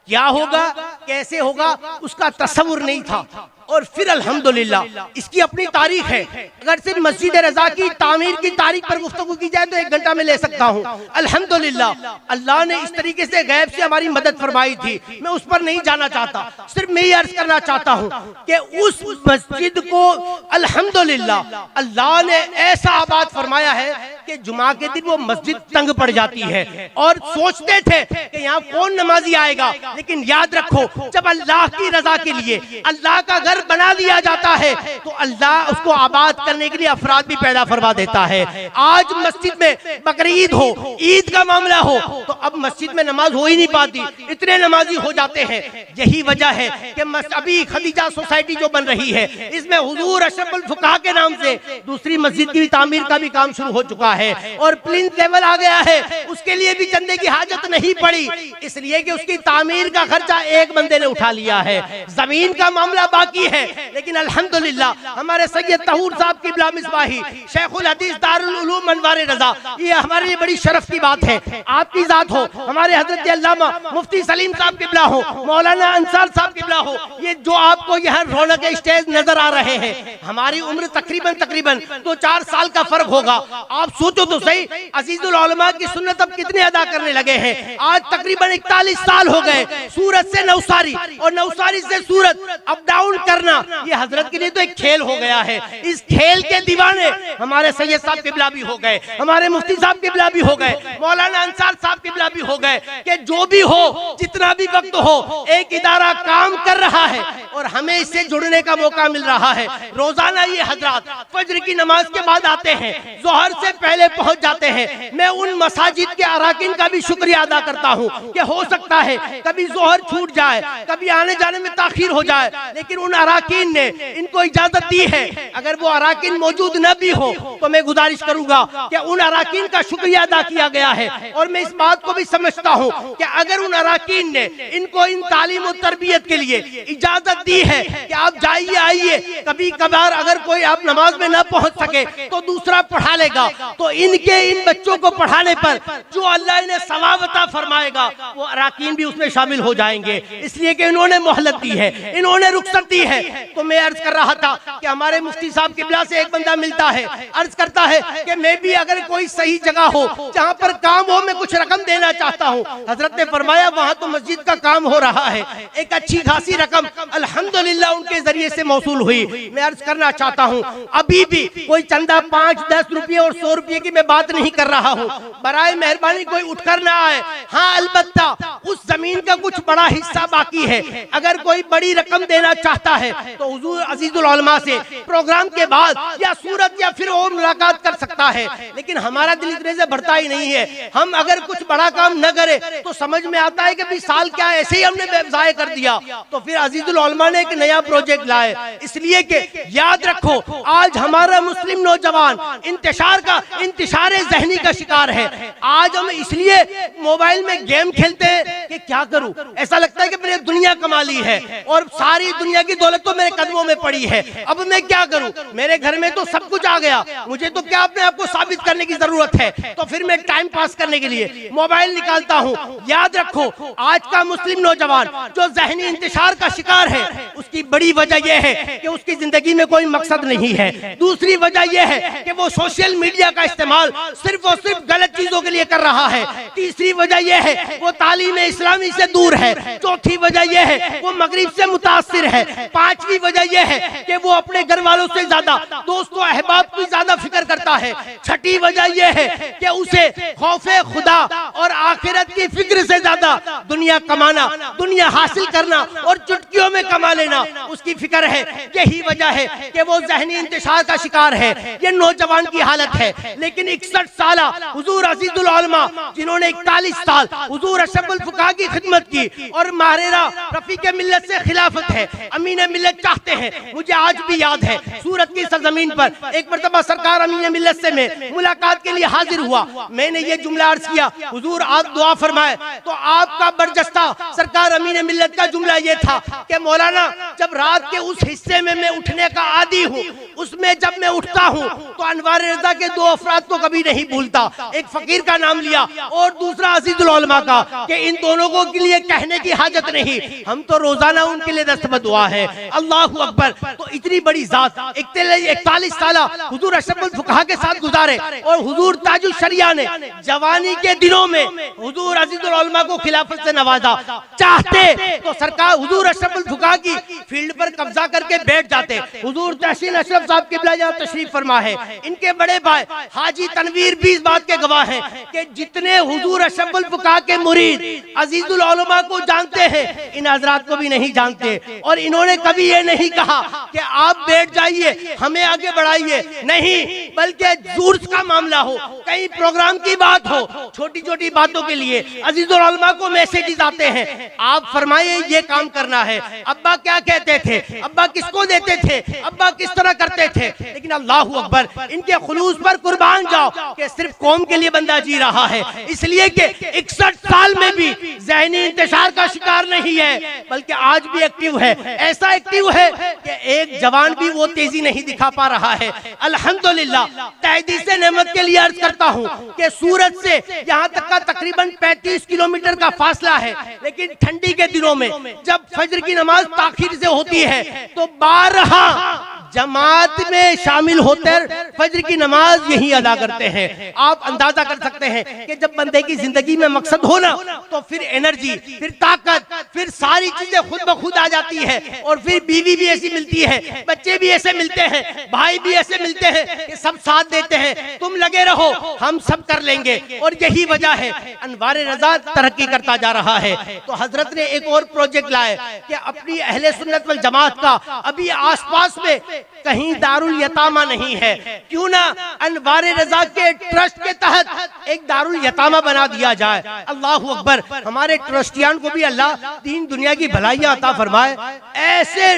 Speaker 3: क्या होगा, कैसे होगा, उसका तस्वुर नहीं था। और फिर अल्हम्दुलिल्लाह इसकी अपनी तारीख है। अगर सिर्फ मस्जिद रजा की तामीर की तारीख पर गुफ्तगू की जाए तो 1 घंटा में ले सकता हूँ। अल्हम्दुलिल्लाह अल्लाह ने इस तरीके से गैब से हमारी मदद फरमाई थी। मैं उस पर नहीं जाना चाहता, सिर्फ मैं ये अर्ज करना चाहता हूँ कि उस मस्जिद को अल्हम्दुलिल्लाह अल्लाह ने ऐसा आबाद फरमाया है कि जुमा के दिन वो मस्जिद तंग पड़ जाती है और सोचते थे कि यहाँ कौन नमाजी आएगा। लेकिन याद रखो, जब अल्लाह की रजा के लिए अल्लाह का घर बना दिया जाता है तो अल्लाह उसको आबाद करने के लिए अफराद भी पैदा फरमा देता है। आज मस्जिद में बकरीद हो, ईद का मामला हो, तो अब मस्जिद में नमाज हो ही नहीं पाती, इतने नमाजी हो जाते हैं। यही वजह है कि अभी खदीजा सोसाइटी जो बन रही है, इसमें हुजूर अशरफुल फुकाहा के नाम से दूसरी मस्जिद की तामीर का भी काम शुरू हो चुका है और प्लिंथ लेवल आ गया है। उसके लिए भी चंदे की हाजत नहीं पड़ी, इसलिए कि उसकी तामीर का खर्चा एक बंदे ने उठा लिया है। जमीन का मामला बाकी है, लेकिन अल्हम्दुलिल्लाह हमारे सैयद तहूर साहब किबला मिसबाही शेखुल हदीस दारुल उलूम अनवार रजा, ये हमारे लिए बड़ी शरफ की बात है। आपकी जात हो, हमारे हजरत अल्लामा मुफ्ती सलीम साहब किबला हो, मौलाना अंसार साहब किबला हो, ये जो आपको यहाँ रौनक स्टेज नजर आ रहे हैं, हमारी उम्र तकरीबन 2-4 साल का फर्क होगा। आप सोचो तो सही, अजीजुल उलमा की सुन्नत अब कितने अदा करने लगे हैं। आज तकरीबन 41 साल हो गए सूरत से नवसारी और नवसारी से सूरत अप डाउन करना, ये हजरत के लिए तो एक खेल हो गया है। इस खेल के दीवाने हमारे सैयद साहब किबला भी हो गए, हमारे मुफ्ती साहब किबला भी हो गए, मौलाना अंसार साहब किबला भी हो गए कि जो भी हो, जितना भी वक्त हो, एक इदारा काम कर रहा है और हमें इससे जुड़ने का मौका मिल रहा है। रोजाना ये हजरात फजर की नमाज के बाद आते हैं, जोहर से पहले पहुंच जाते हैं। मैं उन मसाजिद के अराकिन का भी शुक्रिया अदा करता हूं कि हो सकता है कभी जोहर छूट जाए, कभी आने जाने में ताखीर हो जाए, लेकिन उन अराकीन ने इनको इजाजत दी है। अगर वो अराकीन मौजूद न भी हो तो मैं गुजारिश करूंगा कि उन अराकीन का शुक्रिया अदा किया गया है। और मैं इस बात को भी समझता हूं कि अगर उन अराकीन ने इनको इन तालीम और तरबियत के लिए इजाजत दी है कि आप जाइए आइए, कभी कभार अगर कोई आप नमाज में न पहुंच सके तो दूसरा पढ़ा लेगा, तो इनके इन बच्चों को पढ़ाने पर जो अल्लाह ने सवाब अता फरमाएगा वो अराकीन भी उसमें शामिल हो जाएंगे, इसलिए कि इन्होंने मोहलत दी है, इन्होंने रुखसत दी है। तो मैं अर्ज कर रहा था कि हमारे मुफ्ती साहब किबला से एक बंदा मिलता है, अर्ज करता है कि मैं भी अगर कोई सही जगह हो जहां पर काम हो, मैं कुछ रकम देना चाहता हूं। हजरत ने फरमाया वहां तो मस्जिद का काम हो रहा है, एक अच्छी खासी रकम अल्हम्दुलिल्लाह उनके जरिए से मौसूल हुई। मैं अर्ज करना चाहता हूं, अभी भी कोई चंदा 5-10 रुपये और 100 रुपये की मैं बात नहीं कर रहा हूं, बराए मेहरबानी कोई उठकर ना आए। हाँ, अलबत्ता उस जमीन का कुछ बड़ा हिस्सा बाकी है, अगर कोई बड़ी रकम देना चाहता है तो हुजूर अजीजुल उलमा से प्रोग्राम के बाद या सूरत या फिर और मुलाकात कर सकता है। लेकिन हमारा दिल इतने से बढ़ता ही नहीं है। हम अगर कुछ बड़ा काम न करें तो समझ में आता है कि भाई साल क्या ऐसे ही हमने व्यवसाय कर दिया, तो फिर अजीजुल उलमा ने एक नया प्रोजेक्ट लाए। इसलिए कि याद रखो, आज हमारा मुस्लिम नौजवान इंतशार ज़हनी का शिकार है। आज हम इसलिए मोबाइल में गेम खेलते हैं कि क्या करूं, ऐसा लगता है कि मैंने दुनिया कमा ली है और सारी दुनिया की दौलत दौलत तो मेरे कदमों में पड़ी है, अब मैं क्या करूं? मेरे घर में तो सब कुछ आ गया, मुझे तो क्या अपने आप को साबित करने की जरूरत है? तो फिर मैं टाइम पास करने के लिए मोबाइल निकालता हूं। याद रखो, आज का मुस्लिम नौजवान जो ज़हनी इंतशार का शिकार है, उसकी बड़ी वजह यह है कि उसकी जिंदगी में कोई मकसद नहीं है। दूसरी वजह यह है कि वो सोशल मीडिया का इस्तेमाल सिर्फ और सिर्फ गलत चीजों के लिए कर रहा है। तीसरी वजह यह है वो तालीम इस्लामी से दूर है। चौथी वजह यह है वो मगरिब से मुतासिर है। पांचवी वजह यह है कि वो अपने घर वालों से ज्यादा दोस्तों अहबाब की ज्यादा फिक्र करता है। छठी वजह यह है कि उसे खौफे खुदा और आखिरत की फिक्र से ज्यादा दुनिया कमाना, दुनिया हासिल करना और चुटकियों में कमा लेना उसकी फिक्र है। यही वजह है कि वो ज़हनी इंतशार का शिकार है। ये नौजवान की हालत है। लेकिन 61 साल हुजूर अजीजुल उलमा जिन्होंने 41 साल हुजूर अशरफुल फुक़हा की खिदमत की और माहरेरा रफीक मिल्लत से खिलाफत है, अमीन मिल्लत चाहते हैं। मुझे आज भी याद है, सूरत की सरजमीन पर एक मरतबा सरकार अमीन मिल्लत से मैं मुलाकात के लिए हाजिर हुआ। मैंने ये जुमला अर्ज किया, हुजूर आप दुआ फरमाए। तो आपका बरजस्ता सरकार अमीन मिल्लत का जुमला ये था कि मौलाना जब रात के उस हिस्से में मैं उठने का आदी हूँ, उसमें जब मैं उठता हूँ तो अनवार रज़ा के दो अफराद को कभी नहीं भूलता। एक फकीर का नाम लिया और दूसरा अजीजुल उलमा का, कि इन दोनों को के लिए कहने की हाजत नहीं, हम तो रोजाना उनके लिए दस्तबद दुआ है। अल्लाहु अकबर। तो इतनी बड़ी जात 41 साल हुजूर अशरफुल फुक़हा के साथ गुजारे और हुजूर ताजुल शरिया ने जवानी के दिनों में हुजूर अजीजुल उलमा को खिलाफत से नवाजा। चाहते तो सरकार हुजूर अशरफुल फुक़हा की फील्ड पर कब्जा करके बैठ जाते। हुजूर तहसीन अशरफ साहब किबला यहाँ तशरीफ फरमा है, इनके बड़े भाई हाजी तनवीर भी इस बात के गवाह हैं कि जितने हुजूर अशरफुल फुक़हा के मुरीद अजीजुल उलमा को जानते हैं, इन हजरात को भी नहीं जानते। और इन्होंने कभी ये नहीं कहा कि आप बैठ जाइए हमें आगे बढ़ाइए, नहीं, बल्कि जुर्स का मामला हो, कहीं प्रोग्राम की बात हो, छोटी छोटी बातों के लिए अजीजुल उलमा को मैसेजेस आते हैं, आप फरमाइए ये काम करना है। अब्बा क्या कहते थे, अब्बा किसको देते थे, अब्बा किस तरह करते थे। लेकिन अल्लाहु अकबर, इनके खुलूस पर कुर्बान जाओ कि सिर्फ कौम के लिए बंदा जी रहा है, इसलिए कि 61 साल में भी ज़हनी इंतशार का शिकार नहीं है, बल्कि आज भी एक्टिव है। ऐसा एक्टिव है कि एक जवान भी वो तेजी नहीं दिखा पा रहा है। अल्हम्दुलिल्लाह, तहदीस से नेमत के लिए अर्ज करता हूँ कि सूरत से यहाँ तक का तकरीबन 35 किलोमीटर का फासला है। लेकिन ठंडी के दिनों में जब फजर की नमाज ताखीर से होती है तो 12 जमात में शामिल होकर फजर की नमाज यही अदा करते हैं। आप अंदाजा कर सकते हैं कि जब बंदे की जिंदगी में मकसद हो ना, तो फिर एनर्जी, फिर ताकत, फिर सारी चीजें खुद ब खुद आ जाती है। और फिर बीवी भी ऐसी मिलती है, बच्चे भी ऐसे मिलते हैं, भाई भी ऐसे मिलते हैं कि सब साथ देते हैं, तुम लगे रहो हम सब कर लेंगे। और यही वजह है अनवार रज़ा तरक्की करता जा रहा है। तो हजरत ने एक और प्रोजेक्ट लाए कि अपनी अहले सुन्नत वल जमात का अभी आसपास में कहीं दारुल यतामा नहीं है, क्यों ना अनवार रज़ा के ट्रस्ट के तहत एक दारुल यतामा बना दिया जाए। अल्लाहु अकबर। हमारे ट्रस्टियान को भी अल्लाह दीन दुनिया की भलाइयां अता फरमाए। ऐसे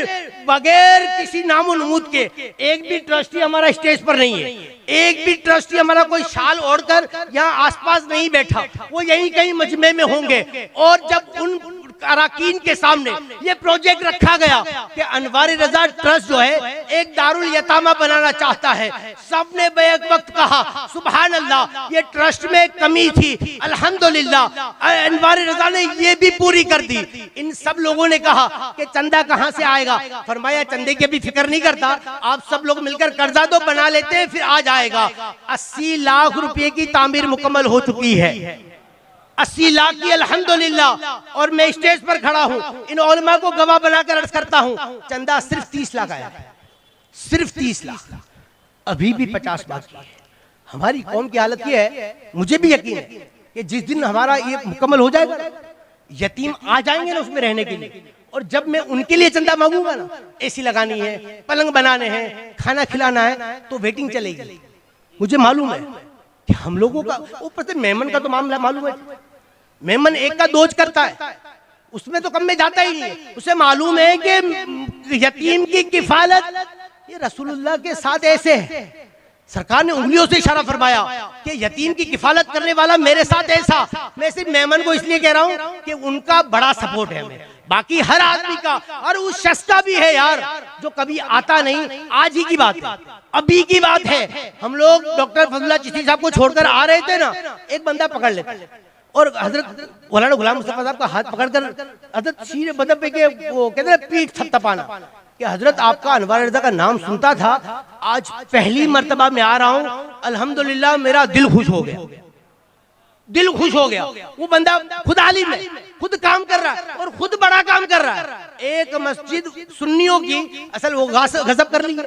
Speaker 3: बगैर किसी नामो नमूद के एक भी ट्रस्टी हमारा स्टेज पर नहीं है, एक भी ट्रस्टी हमारा कोई शाल ओढ़कर यहाँ आसपास नहीं बैठा, वो यहीं कहीं मजमे में होंगे। और जब उन अराकीन के सामने ये प्रोजेक्ट रखा गया कि अनवार रज़ा ट्रस्ट जो है एक दारुल यतामा बनाना चाहता है, सबने बेक वक्त कहा सुभान अल्लाह, ये ट्रस्ट में कमी थी, अल्हम्दुलिल्लाह अनवार रज़ा ने ये भी पूरी कर दी। इन सब लोगों ने कहा कि चंदा कहाँ से आएगा, फरमाया चंदे की भी फिक्र नहीं करता, आप सब लोग मिलकर कर्जा तो बना लेते हैं, फिर आ जाएगा। 80 लाख रुपए की तामीर मुकम्मल हो चुकी है, 80 लाख की अल्हम्दुलिल्लाह। और मैं स्टेज पर खड़ा हूँ, इन उलमा को गवाह बनाकर अर्ज करता हूँ, चंदा सिर्फ 30 लाख आया, सिर्फ 30 लाख, अभी भी 50 बाकी है। हमारी कौम की हालत ये है, मुझे भी यकीन है कि जिस दिन हमारा ये मुकम्मल हो जाएगा, यतीम आ जाएंगे ना उसमें रहने के लिए, और जब मैं उनके लिए चंदा मांगूंगा ना, एसी लगानी है, पलंग बनाने हैं, खाना खिलाना है, तो वेटिंग चलेगी। मुझे मालूम है कि हम लोगों का ऊपर से मेमन का तो मामला मालूम है, मेमन एक का दोज करता है, उसमें तो कम में जाता ही नहीं। उसे मालूम है कि यतीम की किफालत ये रसूलुल्लाह के साथ ऐसे है। सरकार ने उंगलियों से इशारा फरमाया कि यतीम की किफालत करने वाला मेरे साथ ऐसा। मैं सिर्फ मेमन को इसलिए कह रहा हूं कि उनका बड़ा सपोर्ट है हमें, बाकी हर आदमी का, और उस शख्स का भी है यार जो कभी आता नहीं। आज ही की बात है, अभी की बात है, हम लोग डॉक्टर फजलुल्लाह चिश्ती साहब को छोड़कर आ रहे थे ना, एक बंदा पकड़ लेता और हजरत मौलाना गुलाम मुस्तफा साहब का हाथ पकड़कर हजरत सीने बदन पे के वो कहते हैं पीठ थपथपाना कि हजरत आपका अनवार रजा का नाम सुनता था, आज पहली मर्तबा मैं आ रहा हूँ, अल्हम्दुलिल्लाह मेरा दिल खुश हो गया, दिल खुश हो गया। वो बंदा खुद आलिम है, खुद काम कर रहा है और खुद बड़ा काम कर रहा है। एक मस्जिद सुन्नियों की, असल वो गजब कर ली है,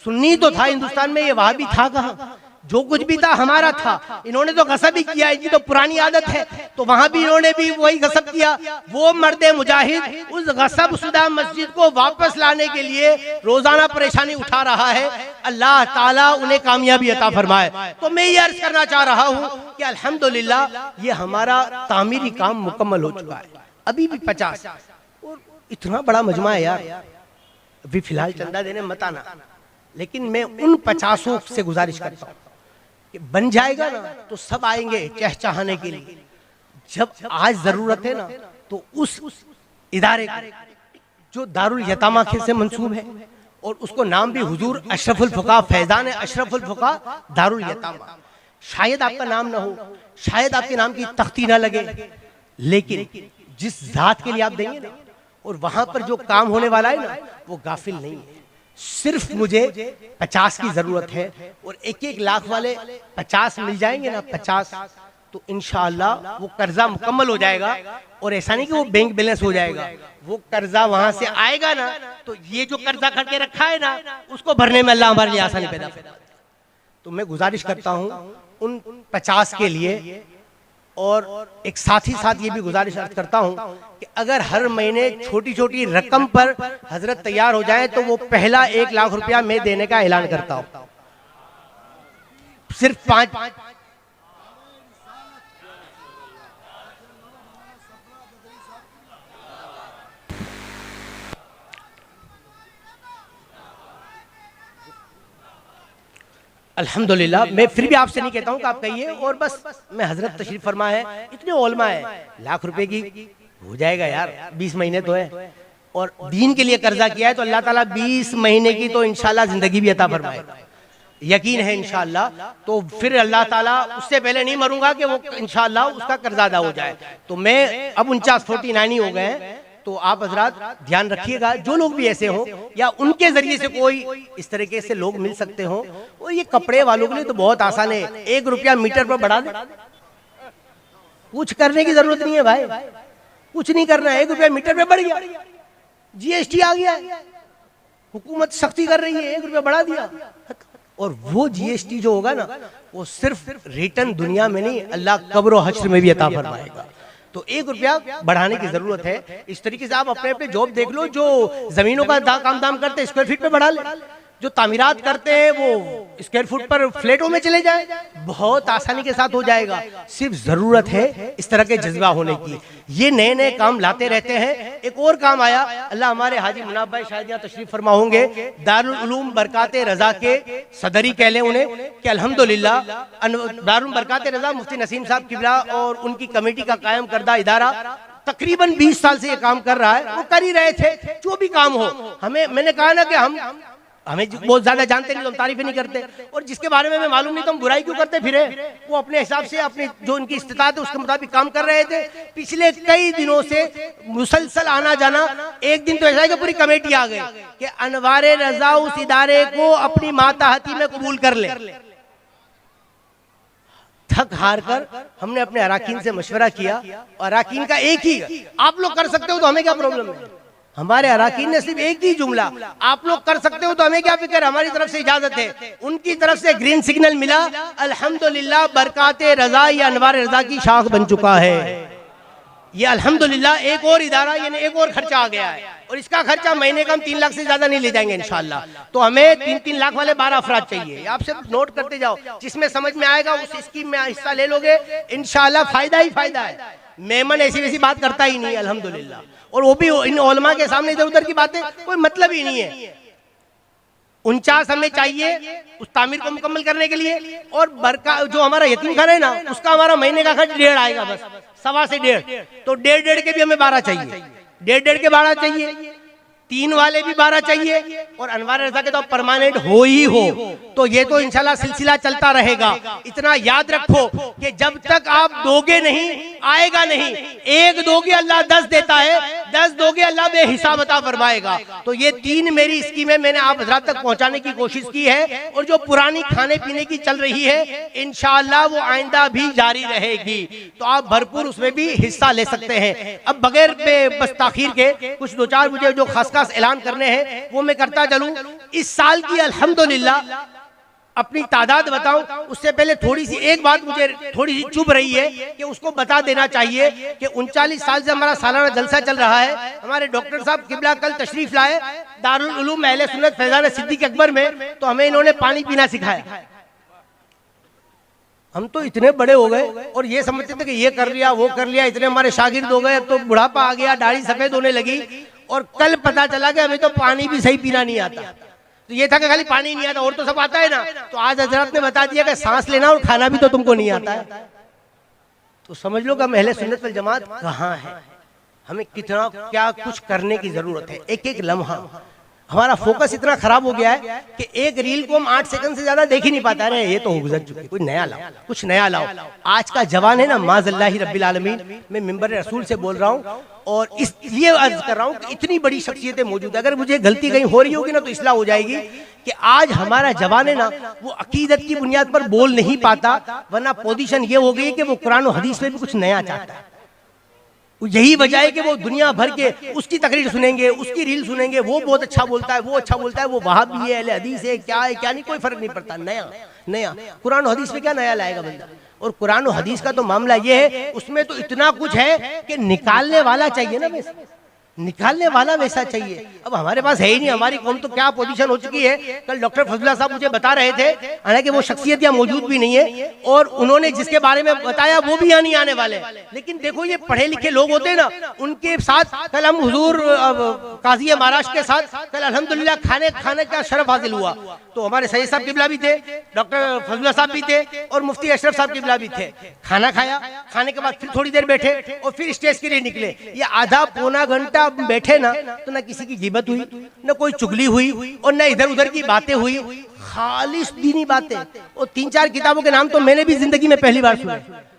Speaker 3: सुन्नी तो था हिंदुस्तान में, ये वहां भी था कहाँ, जो कुछ भी था हमारा था, इन्होंने तो गसब ही किया, इनकी तो पुरानी आदत है, तो वहां भी इन्होंने भी वही गसब किया। वो मर्दे मुजाहिद उस गसब शुदा मस्जिद को वापस लाने के लिए रोजाना परेशानी उठा रहा है, अल्लाह ताला उन्हें कामयाबी अता फरमाए। तो मैं ये अर्ज करना चाह रहा हूँ कि अल्हम्दुलिल्लाह ये हमारा तामीरी काम मुकम्मल हो चुका है, अभी भी 50 और इतना बड़ा मजमा है यार, अभी फिलहाल चंदा देने मत आना, लेकिन मैं उन 50 से गुजारिश करता हूँ कि बन जाएगा ना तो सब आएंगे चहचहाने के लिए। जब आज जरूरत है ना तो उस इदारे को जो दारुल यतामा से मंसूब है और उसको नाम भी हुजूर अशरफुल फुका फैजान अशरफुल फुका दारुल यतामा, शायद आपका नाम ना हो, शायद आपके नाम की तख्ती ना लगे, लेकिन जिस जात के लिए आप देंगे ना और वहां पर जो काम होने वाला है ना वो गाफिल नहीं है। सिर्फ मुझे 50 की जरूरत है और 1-1 लाख वाले 50 मिल जाएंगे ना 50, तो इंशाअल्लाह वो कर्जा मुकम्मल हो जाएगा। और ऐसा नहीं कि वो बैंक बैलेंस हो जाएगा, वो कर्जा वहां से आएगा ना तो ये जो कर्जा करके रखा है ना उसको भरने में अल्लाह हमारे लिए आसानी पैदा करेगा। तो मैं गुजारिश करता हूं उन 50 के लिए, और एक साथ ही साथ ये भी गुजारिश करता हूं कि अगर हर महीने छोटी छोटी रकम पर हजरत तैयार हो जाए तो वो पहला 1 लाख रुपया मैं देने का ऐलान करता हूं। सिर्फ 5 अल्हम्दुलिल्लाह, मैं फिर भी आपसे नहीं कहता हूँ कि आप कहिए, और बस मैं हजरत तशरीफ फरमा है, इतने ओलमा है, लाख रुपए की हो जाएगा यार, 20 महीने तो है, और दीन के लिए कर्जा किया है तो अल्लाह ताला 20 महीने की तो इंशाल्लाह जिंदगी भी अता फरमाएगा, यकीन है इंशाल्लाह। तो फिर अल्लाह ताला, उससे पहले नहीं मरूंगा कि वो इंशाल्लाह उसका कर्जा अदा हो जाए। तो मैं अब 49 ही हो गए हैं, तो आप हजरात ध्यान रखिएगा, जो लोग भी ऐसे हो या उनके जरिए से कोई इस तरीके से लोग मिल सकते हो, और ये कपड़े वालों के लिए तो बहुत आसान है, 1 रुपया मीटर पर बढ़ा दे, कुछ करने की जरूरत नहीं है भाई, कुछ नहीं करना है, 1 रुपया मीटर पे बढ़ गया, जीएसटी आ गया, हुकूमत सख्ती कर रही है, 1 रुपया बढ़ा दिया, और वो जीएसटी जो होगा ना वो सिर्फ रिटर्न दुनिया में नहीं, अल्लाह कब्र और हश्र में भी अता फरमाएगा। तो 1 रुपया बढ़ाने की जरूरत है। इस तरीके से आप अपने अपने जॉब देख लो, जो जमीनों का काम दाम करते हैं स्क्वायर फीट पे बढ़ा ले, जो तामीरात करते हैं वो स्क्वायर फुट पर फ्लैटों में चले जाए, बहुत आसानी के साथ हो जाएगा। सिर्फ जरूरत है इस तरह के जज्बा होने की। ये नए नए काम लाते रहते हैं। एक और काम आया, अल्लाह हमारे हाजी मुनाफ भाई शायद यहाँ तशरीफ फरमा होंगे, दारुल उलूम बरकाते रजा के सदरी कह लें उन्हें, कि अल्हम्दुलिल्लाह दारुल बरकाते रजा मुफ्ती नसीम साहब किबला और उनकी कमेटी का कायम करदा इदारा तकरीबन 20 साल से ये काम कर रहा है। वो कर ही रहे थे, जो भी काम हो, मैंने कहा ना कि हमें बहुत ज्यादा जानते नहीं तो हम तारीफें नहीं करते, और जिसके बारे में हमें मालूम नहीं तो हम बुराई क्यों करते फिरे। वो अपने हिसाब से अपने जो उनकी इस्तिताअत है उसके मुताबिक काम कर रहे थे। पिछले कई दिनों से मुसलसल आना जाना, एक दिन तो ऐसा है कि पूरी कमेटी आ गई कि अनवारे रजा उस इदारे को अपनी माताहती में कबूल कर ले। थक हार कर हमने अपने अराकीन से मशवरा किया, और अराकीन का एक ही, आप लोग कर सकते हो तो हमें क्या प्रॉब्लम है। हमारे अराकीन ने सिर्फ एक ही जुमला, आप लोग कर सकते हो तो हमें क्या फिक्र, हमारी तरफ से इजाजत है। उनकी तरफ से ग्रीन सिग्नल मिला, अल्हम्दुलिल्लाह बरकाते रजा या अनवार रजा की शाख बन चुका है। ये अल्हम्दुलिल्लाह एक और इदारा, यानी एक और खर्चा आ गया है, और इसका खर्चा महीने का हम 3 लाख से ज्यादा नहीं ले जाएंगे इंशाल्लाह। तो हमें 3-3 लाख वाले 12 अफराद चाहिए। आप सिर्फ नोट करते जाओ, जिसमें समझ में आएगा उस स्कीम में हिस्सा ले लोगे, इंशाल्लाह फायदा ही फायदा है। मेमन ऐसी वैसी बात करता ही नहीं अल्हम्दुलिल्लाह, और वो भी इन उलमा के सामने इधर उधर की बातें कोई मतलब ही नहीं है। 49 हमें चाहिए उस तामीर को मुकम्मल करने के लिए, और बरका जो हमारा यतीम खाना है ना उसका हमारा महीने का खर्च 1.5 आएगा, बस 1.25 से 1.5, तो 1.5 के भी हमें 12 चाहिए। 1.5 के 12 चाहिए, 3 वाले भी 12 चाहिए, और अनवार रजा के तो परमानेंट हो ही हो। तो ये तो इंशाल्लाह सिलसिला चलता रहेगा। इतना याद रखो कि जब तक आप दोगे नहीं आएगा नहीं। 1 दोगे अल्लाह 10 देता है, 10 दोगे अल्लाह बेहिसाब अता फरमाएगा। तो ये 3 मेरी स्कीमें मैंने आप हज़रात तक पहुंचाने की कोशिश की है, और जो पुरानी खाने पीने की चल रही है इंशाल्लाह वो आइंदा भी जारी रहेगी। तो आप भरपूर उसमें भी हिस्सा ले सकते हैं। अब बगैर बस ताखीर के कुछ 2-4 मुझे जो खास ऐलान करने हैं वो मैं करता चलूं। इस साल की अल्हम्दुलिल्लाह अपनी तादाद बताऊं उससे पहले थोड़ी सी एक बात मुझे थोड़ी सी चुभ रही है कि उसको बता देना चाहिए कि 39 साल से हमारा सालाना जलसा चल रहा है। हमारे डॉक्टर साहब किबला कल तशरीफ लाए दारुल उलूम अहले सुन्नत फैजान सिद्दीक अकबर में, तो हमें इन्होंने पानी पीना सिखाया। हम तो इतने बड़े हो गए और ये समझते थे कि ये कर लिया वो कर लिया, इतने हमारे शागिर्द हो गए, अब तो बुढ़ापा आ गया, दाढ़ी सफेद होने लगी, और कल पता चला कि हमें तो पानी भी सही पीना नहीं आता। तो ये था कि खाली पानी नहीं आता और तो सब आता है ना। तो आज हजरत ने बता दिया कि सांस लेना और खाना भी तो तुमको नहीं आता है। तो समझ लो कि हम अहले सुन्नत वल जमात कहाँ है, हमें कितना क्या कुछ करने की जरूरत है। एक एक लम्हा हमारा फोकस इतना खराब हो गया है कि एक रील को हम 8 सेकंड से ज्यादा देख ही नहीं पाता रहे। ये तो हो गुजर चुके, कोई नया लाओ, कुछ नया लाओ। आज का जवान है ना, माज़ल्लाहि रब्बिल आलमीन, मैं मिंबर रसूल से बोल रहा हूँ और इसलिए अर्ज कर रहा हूँ कि इतनी बड़ी शख्सियतें मौजूद है। अगर मुझे गलती कहीं हो रही होगी ना तो इस्लाह हो जाएगी कि आज हमारा जवान है ना वो अकीदत की बुनियाद पर बोल नहीं पाता, वरना पोजीशन ये हो गई कि वो कुरान और हदीस में भी कुछ नया चाहता है। यही वजह है कि वो दुनिया भर के उसकी तकरीर सुनेंगे, उसकी रील सुनेंगे, वो बहुत अच्छा बोलता है, वो अच्छा बोलता है, वो वहाबी है, अहले हदीस है, क्या है क्या नहीं, कोई फर्क नहीं पड़ता। नया नया कुरान और हदीस में क्या नया लाएगा बंदा। और कुरान और हदीस का तो मामला ये है, उसमें तो इतना कुछ है कि निकालने वाला चाहिए ना, वैसा निकालने वाला वैसा चाहिए। अब हमारे पास है ही नहीं। हमारी कौम तो क्या पोजीशन हो चुकी है। कल डॉक्टर फजला साहब मुझे बता रहे थे, हालांकि वो शख्सियत यहाँ मौजूद भी नहीं है और उन्होंने जिसके बारे में बताया वो भी यहाँ नहीं आने वाले। लेकिन देखो ये पढ़े लिखे लोग होते हैं ना, उनके साथ कल हम हुजूर काजी महाराष्ट्र के साथ कल अल्हम्दुलिल्लाह खाने का शरफ हासिल हुआ। तो हमारे सैयद साहब किबला भी थे, डॉक्टर फजला साहब भी थे और मुफ्ती अशरफ साहब किबला भी थे। खाना खाया, खाने के बाद फिर थोड़ी देर बैठे और फिर स्टेज के लिए निकले। ये आधा पौना घंटा बैठे ना तो ना किसी की गिबत हुई, ना कोई चुगली हुई और ना इधर उधर की बातें हुई, खालिस दीनी बातें। और 3-4 किताबों के नाम तो मैंने भी जिंदगी में पहली बार सुने।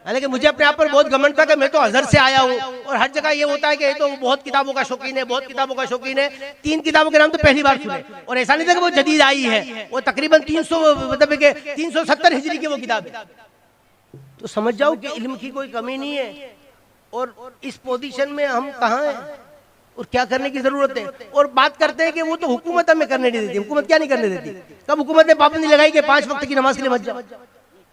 Speaker 3: हालांकि मुझे अपने आप पर बहुत घमंड था कि मैं तो अजहर से आया हूँ और हर जगह ये होता है कि तो बहुत किताबों का शौकीन है, बहुत किताबों का शौकीन है। 3 किताबों के नाम तो पहली बार सुने। और ऐसा नहीं था कि वो जदीद आई है, वो तकरीबन 370 हिजरी की वो किताब है। तो समझ जाओ कि इल्म की कोई कमी नहीं है। और इस पोजीशन में हम कहाँ हैं और क्या करने की जरूरत है। और बात करते हैं कि वो तो हुकूमत हमें करने नहीं देती। हुकूमत क्या नहीं करने देती? कब हुकूमत ने पाबंदी लगाई कि 5 वक्त की नमाज के लिए मत जाओ?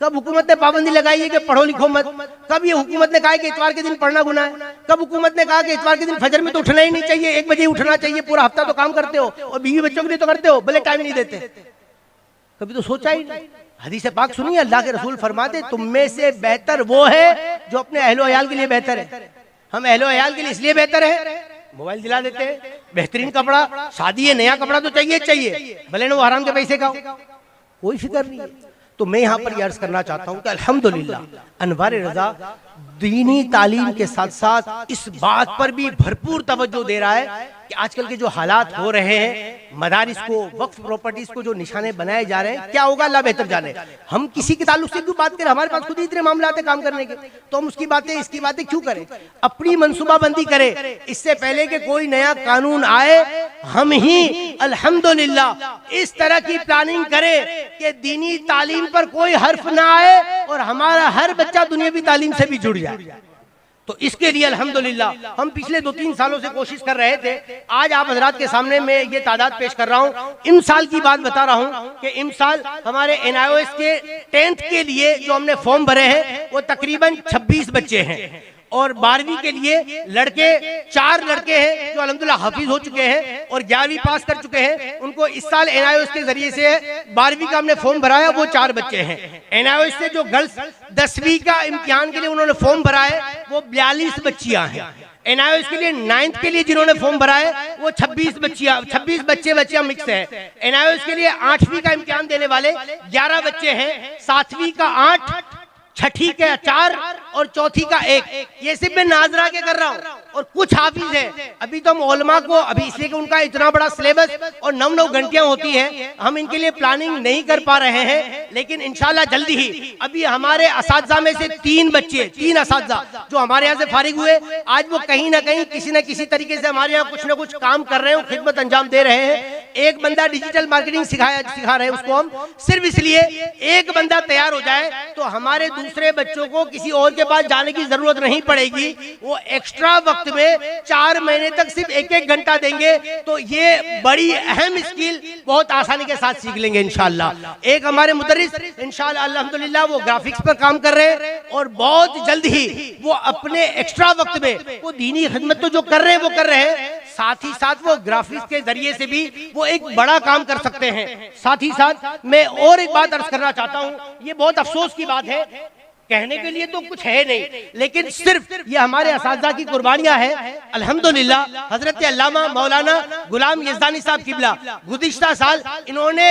Speaker 3: कब हुकूमत ने पाबंदी लगाई है कि पढ़ो लिखो मत? कब ये हुकूमत ने कहा है कि इतवार के दिन पढ़ना गुनाह है? कब हुकूमत ने कहा कि इतवार के दिन फजर में तो उठना ही नहीं चाहिए, 1 बजे उठना चाहिए? पूरा हफ्ता तो काम करते हो और बीवी बच्चों के लिए तो करते हो, भले टाइम नहीं देते। कभी तो सोचा ही नहीं। हदीस पाक सुनिए, अल्लाह के रसूल फरमाते तुम में से बेहतर वो है जो अपने अहलो अयाल के लिए बेहतर है। हम अहलो अयाल के लिए इसलिए बेहतर है, मोबाइल दिला देते हैं, बेहतरीन कपड़ा, शादी है, नया कपड़ा तो चाहिए, भले ना वो हराम के पैसे का, कोई फिक्र नहीं है। तो मैं यहाँ पर अर्ज करना चाहता हूँ कि अल्हम्दुलिल्लाह अनवार रजा दीनी तालीम के साथ साथ इस बात पर भी भरपूर तवज्जो दे रहा है कि आजकल के जो हालात हो रहे हैं, मदारिस को, वक्फ प्रॉपर्टीज को जो निशाने बनाए जा रहे हैं, क्या होगा अल्लाह बेहतर जाने। हम किसी के ताल्लुक से क्यों बात करें? हमारे पास खुद ही इतने मामले आते काम करने के, तो हम उसकी बातें इसकी बातें क्यों करें? अपनी मनसूबाबंदी करें। इससे पहले कि कोई नया कानून आए, हम ही अल्हम्दुलिल्लाह इस तरह की प्लानिंग करें कि दीनी तालीम पर कोई हर्फ ना आए और हमारा हर बच्चा दुनियावी तालीम से भी जुड़ जाए। तो इसके लिए अल्हम्दुलिल्लाह हम पिछले 2-3 सालों से कोशिश कर रहे थे। आज आप हजरात के सामने मैं ये तादाद पेश कर रहा हूँ। इमसाल की बात बता रहा हूँ कि इमसाल हमारे NIOS के 10th के लिए जो हमने फॉर्म भरे हैं वो तकरीबन 26 बच्चे हैं और 12वीं के लिए लड़के 4 लड़के हैं जो अल्हम्दुलिल्लाह हाफिज हो चुके हैं और 11वीं पास कर चुके हैं। उनको इस साल NIOS के जरिए से 12वीं का हमने फॉर्म भराया, वो 4 बच्चे हैं। NIOS से जो गर्ल्स 10वीं का इम्तिहान के लिए उन्होंने फॉर्म भरा है वो 42 बच्चियां हैं। NIOS के लिए 9th के लिए जिन्होंने फॉर्म भरा है वो 26 बच्चियां मिक्स है। NIOS के लिए 8वीं का इम्तिहान देने वाले 11 बच्चे हैं, 7वीं का 8, 6ठी के 4 और चौथी का 1। ये सिर्फ मैं नाजरा के कर रहा हूँ। और कुछ हाफिज है, अभी तो हम उलमा को, अभी इसलिए कि उनका इतना बड़ा सिलेबस और 9-9 घंटियां होती है, हम इनके लिए प्लानिंग नहीं कर पा रहे हैं, लेकिन इंशाल्लाह जल्दी ही। अभी हमारे असातिज़ा में से 3 बच्चे, 3 असातिज़ा जो हमारे यहाँ से फारिग हुए, आज वो कहीं ना कहीं किसी न किसी तरीके से हमारे यहाँ कुछ ना कुछ काम कर रहे हैं, खिदमत अंजाम दे रहे हैं। एक बंदा डिजिटल मार्केटिंग सिखा रहे हैं उसको हम, सिर्फ इसलिए एक बंदा तैयार हो जाए तो हमारे दूसरे बच्चों को किसी और के पास जाने की जरूरत नहीं पड़ेगी। वो एक्स्ट्रा वक्त में 4 महीने तक सिर्फ 1-1 घंटा देंगे तो ये बड़ी अहम स्किल बहुत आसानी के साथ सीख लेंगे इंशाल्लाह। एक हमारे मुदर्रिस इंशाल्लाह अल्हम्दुलिल्लाह वो ग्राफिक्स पर काम कर रहे हैं और बहुत जल्द ही वो अपने एक्स्ट्रा वक्त में वो दीनी खिदमत तो जो कर रहे हैं वो कर रहे हैं, साथ ही साथ वो ग्राफिक्स के जरिए से भी वो एक बड़ा काम कर सकते हैं। साथ ही साथ मैं और एक बात अर्ज करना चाहता हूँ, ये बहुत अफसोस की बात है, कहने के लिए तो कुछ है नहीं, लेकिन सिर्फ ये हमारे असातिज़ा की कुर्बानियां हैं। अल्हम्दुलिल्लाह हजरत अल्लामा मौलाना गुलाम यज़दानी साहब किबला गुज़िश्ता साल इन्होंने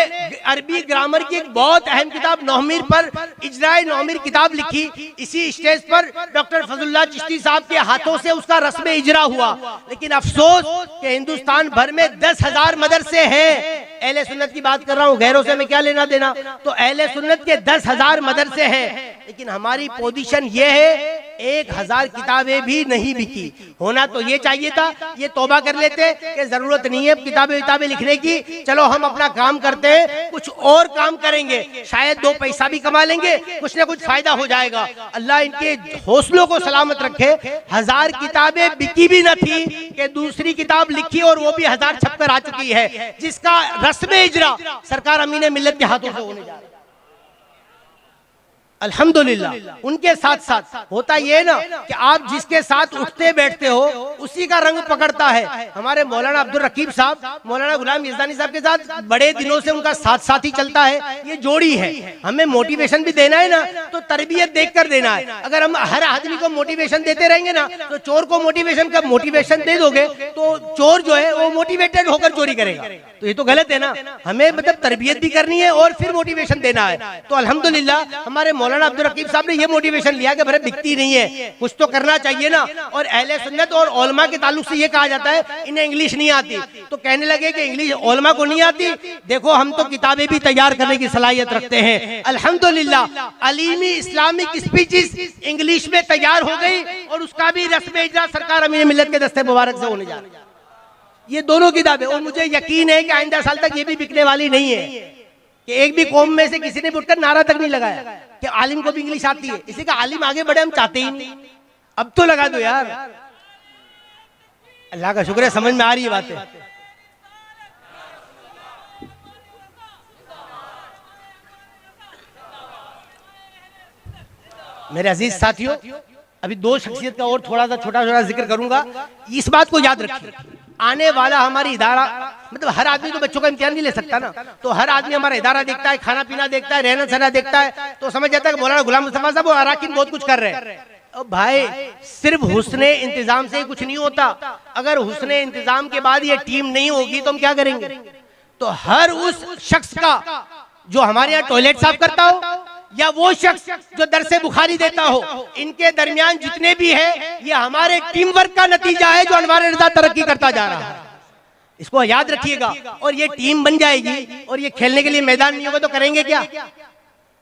Speaker 3: अरबी ग्रामर की एक बहुत अहम किताब नौमीर पर इजराए नौमीर किताब लिखी। इसी स्टेज पर डॉक्टर फजलुल्लाह चिश्ती साहब के हाथों से उसका रस्म इजरा हुआ, लेकिन अफसोस कि हिंदुस्तान भर में 10,000 मदरसे हैं। अहले सुन्नत की बात कर रहा हूँ, गैरों से मैं क्या लेना देना, तो अहले सुन्नत के 10,000 मदरसे हैं, लेकिन हमारी पोजीशन ये है 1,000 किताबें भी नहीं बिकी। होना तो ये चाहिए था, ये तौबा कर लेते कि जरूरत नहीं है किताबें लिखने की, चलो हम अपना काम करते हैं, कुछ और काम करेंगे, शायद 2 पैसा भी कमा लेंगे, कुछ ना कुछ फायदा हो जाएगा। अल्लाह इनके हौसलों को सलामत रखे। 1000 किताबें बिकी भी न थी कि दूसरी किताब लिखी और वो भी 1000 छपकर आ चुकी है, जिसका रस्म इजरा सरकार अमीन मिल्लत के हाथों से होने जा रहा है। अल्हम्दुलिल्लाह उनके साथ साथ होता ये ना कि आप जिसके साथ उठते बैठते हो उसी का रंग पकड़ता है। हमारे मौलाना अब्दुल रकीब साहब मौलाना गुलाम यज़दानी साहब के साथ बड़े दिनों से उनका साथ ही चलता है, ये जोड़ी है। हमें मोटिवेशन भी देना है ना तो तरबियत देखकर देना है। अगर हम हर आदमी को मोटिवेशन देते रहेंगे ना तो चोर को मोटिवेशन दे दोगे तो चोर जो है वो मोटिवेटेड होकर चोरी करेगा, तो ये तो गलत है ना। हमें मतलब तरबियत भी करनी है और फिर मोटिवेशन देना है। तो अल्हम्दुलिल्लाह हमारे मौलाना अब्दुल रकीब साहब ने ये मोटिवेशन लिया कि भरे बिकती नहीं है, कुछ तो करना चाहिए ना। और अहले सुन्नत और उलमा के ताल्लुक से ये कहा जाता है इन्हें इंग्लिश नहीं आती, तो कहने लगे कि इंग्लिश उलमा को नहीं आती, देखो हम तो किताबें भी तैयार करने की सलाहियत रखते हैं। अल्हम्दुलिल्लाह अलीमी इस्लामिक स्पीचेस इंग्लिश में तैयार हो गई और उसका भी रस्म इजरा सरकार अमीन मिल्लत के दस्ते मुबारक से होने जा रहा है। ये दोनों किताबें, और मुझे यकीन है कि आइंदा साल तक ये भी बिकने वाली नहीं है कि एक भी कौम में से किसी ने उठकर नारा तक नहीं लगाया कि आलिम को भी इंग्लिश आती है। इसी का आलिम आगे बढ़े हम चाहते ही नहीं, अब तो लगा दो यार। अल्लाह का शुक्र है समझ में आ रही है बातें। मेरे अजीज साथियों, अभी 2 शख्सियत का और थोड़ा सा छोटा जिक्र करूंगा। इस बात को याद रखिए, आने वाला हमारी इदारा, मतलब हर आदमी तो बच्चों का इम्तिहान नहीं ले सकता ना, तो हर आदमी हमारा इदारा देखता है, खाना पीना देखता है, रहना सहना देखता है, तो समझ जाता है कि मौलाना गुलाम मुस्तफा साहब वो अराकीन बहुत कुछ कर रहे हैं। भाई सिर्फ हुस्ने इंतजाम से ही कुछ नहीं होता, अगर हुस्ने इंतजाम के बाद ये टीम नहीं होगी तो हम क्या करेंगे। तो हर उस शख्स का जो हमारे यहाँ टॉयलेट साफ करता हो या वो शख्स जो दरसे बुखारी देता हो, इनके दरमियान जितने भी है ये हमारे टीम वर्क का नतीजा है जो अनवार रज़ा तरक्की करता जा रहा है। इसको याद रखिएगा। और ये टीम बन जाएगी और ये खेलने के लिए मैदान नहीं होगा तो करेंगे क्या,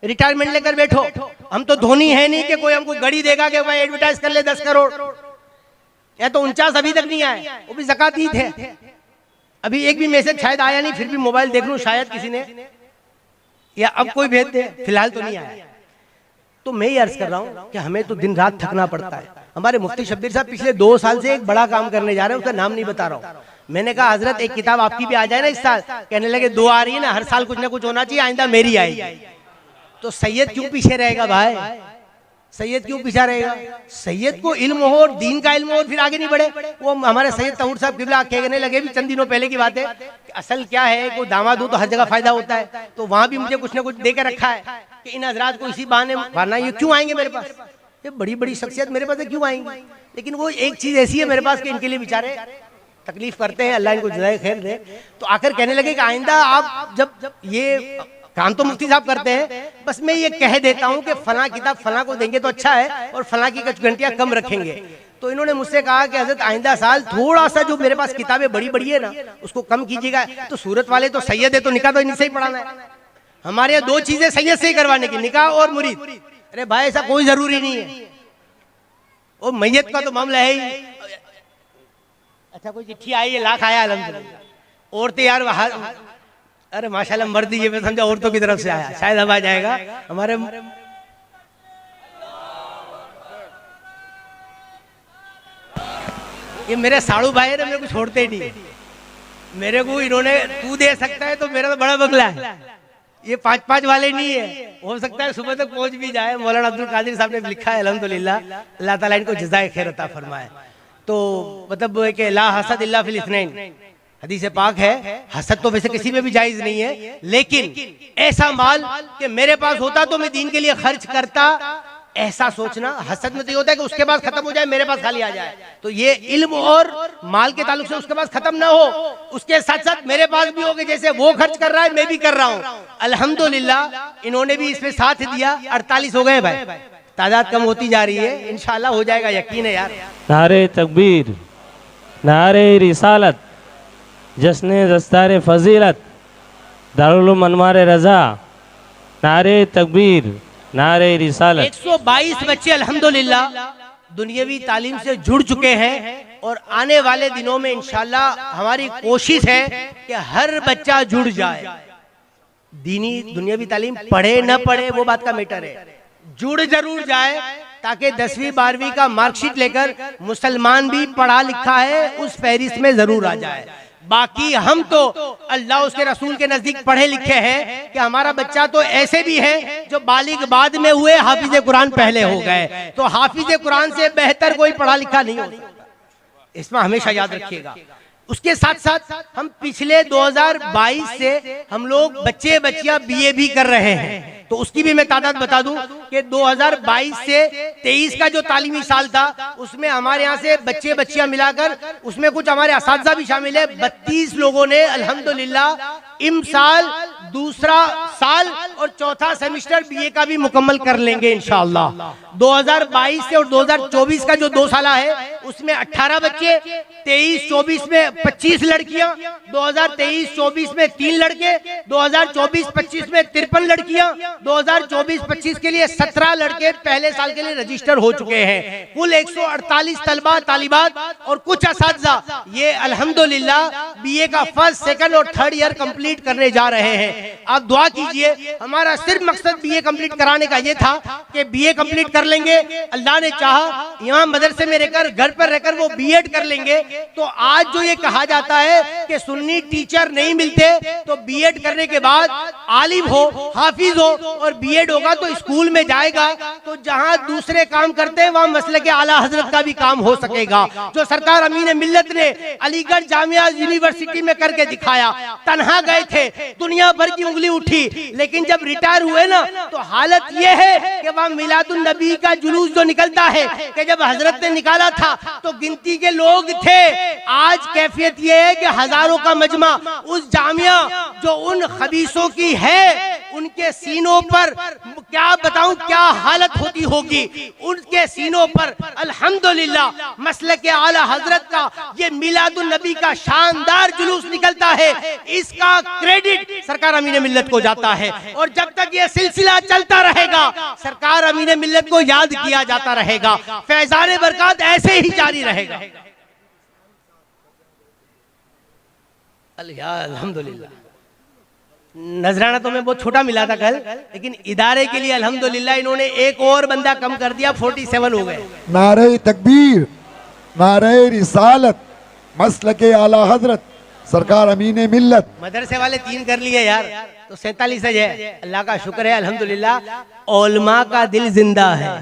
Speaker 3: रिटायरमेंट लेकर बैठो। हम तो धोनी है नहीं कि कोई हमको घड़ी देगा कि भाई एडवर्टाइज कर ले 10 करोड़, या तो 49 अभी तक नहीं आए, वो भी ज़कात ईद है। अभी एक भी मैसेज शायद आया नहीं, फिर भी मोबाइल देख लूं शायद किसी ने, या अब कोई भेज दे, फिलहाल तो नहीं आया। तो मैं ये अर्ज कर रहा हूँ कि हमें तो दिन रात थकना पड़ता है। हमारे मुफ्ती शब्बीर साहब पिछले 2 साल से एक बड़ा काम करने जा रहे हैं, उसका नाम नहीं बता रहा हूँ। मैंने कहा हजरत एक किताब आपकी भी आ जाए ना इस साल, कहने लगे 2 आ रही है ना, हर साल कुछ ना कुछ होना चाहिए, आइंदा मेरी आएगी। तो सैयद क्यों पीछे रहेगा भाई, सैयद क्यों पीछा रहेगा। सैयद को इल्म हो और दीन का इल्म हो और फिर आगे नहीं बढ़े। वो हमारे सैयद तहूर साहब किबला कहने लगे भी चंद दिनों पहले की बात है, असल क्या है को दामाद हो तो हर जगह फायदा होता है, तो वहां भी मुझे कुछ ना कुछ दे के रखा है कि इन हजरात को इसी बहाने वरना ये क्यों आएंगे मेरे पास, ये बड़ी बड़ी शख्सियत मेरे पास क्यों आएंगे। लेकिन वो एक चीज ऐसी है मेरे पास कि इनके लिए बेचारे तकलीफ करते हैं, अल्लाह इनको जज़ाए खैर दे। तो आकर कहने लगे कि आइंदा आप जब ये काम तो मुफ्ती साहब करते हैं, बस मैं ये कह देता हूँ कि फला किताब फला को देंगे तो अच्छा है और फला की कुछ घंटियां कम रखेंगे। तो इन्होंने मुझसे कहा कि हजरत आइंदा साल थोड़ा सा जो मेरे पास किताबें बड़ी बड़ी है ना उसको कम कीजिएगा। तो सूरत वाले तो सैयद है तो निकाह तो इनसे ही पढ़ाना है। हमारे यहाँ दो चीजें सैयद से ही करवाने की, निकाह और मुरीद। अरे भाई ऐसा कोई जरूरी नहीं है, वो मैयत का तो मामला है ही। अच्छा कोई चिट्ठी आई है, लाख आया अल्हम्दुलिल्लाह। औरतें यार अरे माशाल्लाह मर्दी ये मैं समझा औरतों की तरफ से आया, शायद अब आ जाएगा हमारे। ये मेरे साड़ू भाई है, मेरे को छोड़ते ही नहीं। मेरे को इन्होंने तू दे सकता है तो मेरा तो बड़ा बंगला है, ये 5-5 वाले नहीं है, हो सकता है सुबह तक पहुंच भी जाए। मौलाना अब्दुल कादिर साहब ने लिखा है अल्हम्दुलिल्लाह, अल्लाह ताला इनको जज़ाए खैर अता फरमाए। तो मतलब कि ला हसद इल्ला फिल इस्नैन, हदीस पाक है। हसद तो वैसे किसी में भी जायज नहीं है, लेकिन ऐसा माल कि मेरे पास होता तो मैं दीन के लिए खर्च करता, ऐसा सोचना। हसद में तो ये होता है कि उसके पास खत्म हो जाए, मेरे पास खाली आ जाए। तो ये इल्म और माल के ताल्लुक से उसके पास खत्म ना हो, उसके साथ साथ मेरे पास भी हो कि जैसे वो खर्च कर रहा है मैं भी कर रहा हूँ। अल्हम्दुलिल्लाह इन्होंने भी इसमें साथ दिया। 48 हो गए भाई, तादाद कम होती जा रही है, इंशाल्लाह हो जाएगा, यकीन है यार।
Speaker 4: नारे तकबीर, नारे रिसालत, जश्न दस्तार फजीलत, दारुल उलूम अनवार रजा, नारे तकबीर, नारे रिसालत।
Speaker 3: 122 बच्चे अल्हम्दुलिल्लाह दुनियावी तालीम से जुड़ चुके हैं और आने वाले दिनों में इंशाल्लाह हमारी कोशिश है कि हर बच्चा जुड़ जाए। दीनी दुनियावी तालीम पढ़े न पढ़े वो बात का मैटर है, जुड़ जरूर जाए ताकि 10वीं 12वीं का मार्कशीट लेकर मुसलमान भी पढ़ा लिखा है उस फहरिस्त में जरूर आ जाए। बाकी हम तो अल्लाह उसके रसूल के नजदीक पढ़े लिखे हैं कि हमारा बच्चा तो ऐसे भी है जो बालिग बाद में हुए, हाफिज कुरान पहले हो गए। तो हाफिज कुरान से बेहतर कोई पढ़ा लिखा नहीं हो सकता, इसमें हमेशा याद रखिएगा। उसके साथ साथ हम पिछले 2022 से हम लोग बच्चे बच्चियां बीए भी कर रहे हैं। तो उसकी भी मैं तादाद बता दूं कि 2022 से 23 का जो तालीमी साल था उसमें हमारे यहाँ से बच्चे बच्चियां मिलाकर उसमें कुछ हमारे असातिज़ा भी शामिल है। 32 लोगों ने अल्हम्दुलिल्लाह इमसाल, दूसरा साल और चौथा सेमेस्टर बीए का भी मुकम्मल कर लेंगे इंशाअल्लाह। 2022 से और 2024 का जो 2 साला है उसमें 18 बच्चे, 23-24 में 25 लड़कियां, 2023-24 में 3 लड़के, 2024-25 में 53 लड़कियां, 2024-25 के लिए 17 लड़के पहले साल के लिए रजिस्टर हो चुके हैं। कुल 148 तलबा तालिबात और कुछ असातिज़ा ये अल्हम्दुलिल्लाह बीए का फर्स्ट, सेकंड और थर्ड ईयर कंप्लीट करने जा रहे हैं। आप दुआ कीजिए, हमारा सिर्फ मकसद बीए कंप्लीट कराने का ये था कि बीए कंप्लीट कर लेंगे, अल्लाह ने चाहा यहाँ मदरसे में रहकर घर पर रहकर वो बीएड कर लेंगे। तो आज जो ये कहा जाता है कि सुन्नी टीचर नहीं मिलते, तो बीएड करने के बाद आलिम हो, हाफिज हो और बीएड होगा तो स्कूल में जाएगा, तो जहां दूसरे काम करते हैं वहां मसलक आला हजरत का भी काम हो सकेगा। जो सरकार अमीन मिल्लत ने अलीगढ़ जामिया यूनिवर्सिटी में करके दिखाया, तन्हा गए थे, दुनिया भर की उंगली उठी, लेकिन जब रिटायर हुए ना तो हालत यह है कि वहां मिलादुन नबी का जुलूस जो निकलता है कि जब हजरत ने निकाला था तो गिनती के लोग थे, आज कैफियत यह है कि हजारों का मजमा उस जामिया जो उन खबीसों की है उनके सीनों पर क्या बताऊं क्या हालत होती होगी। उनके सीनों पर अल्हम्दुलिल्लाह मसलक आला हजरत का ये मिलादुन नबी का शानदार जुलूस निकलता है, इसका क्रेडिट सरकार अमीन मिल्लत को जाता है। और जब तक ये सिलसिला चलता रहेगा सरकार अमीन मिल्लत को याद किया जाता रहेगा, फैजान बरकत ऐसे ही जारी रहेगा। अल्हम्दुलिल्लाह नजराना तो मैं बहुत छोटा मिला था कल, लेकिन इदारे के लिए अल्हम्दुलिल्लाह इन्होंने एक और बंदा कम कर दिया, 47 हो गए।
Speaker 5: नारे तकबीर, नारे रिसालत, मसलक आला हजरत सरकार अमीन मिल्लत।
Speaker 3: मदरसे वाले 3 कर लिए यार, तो 47 है। अल्लाह का शुक्र है अल्हम्दुलिल्लाह, उलमा का दिल जिंदा है,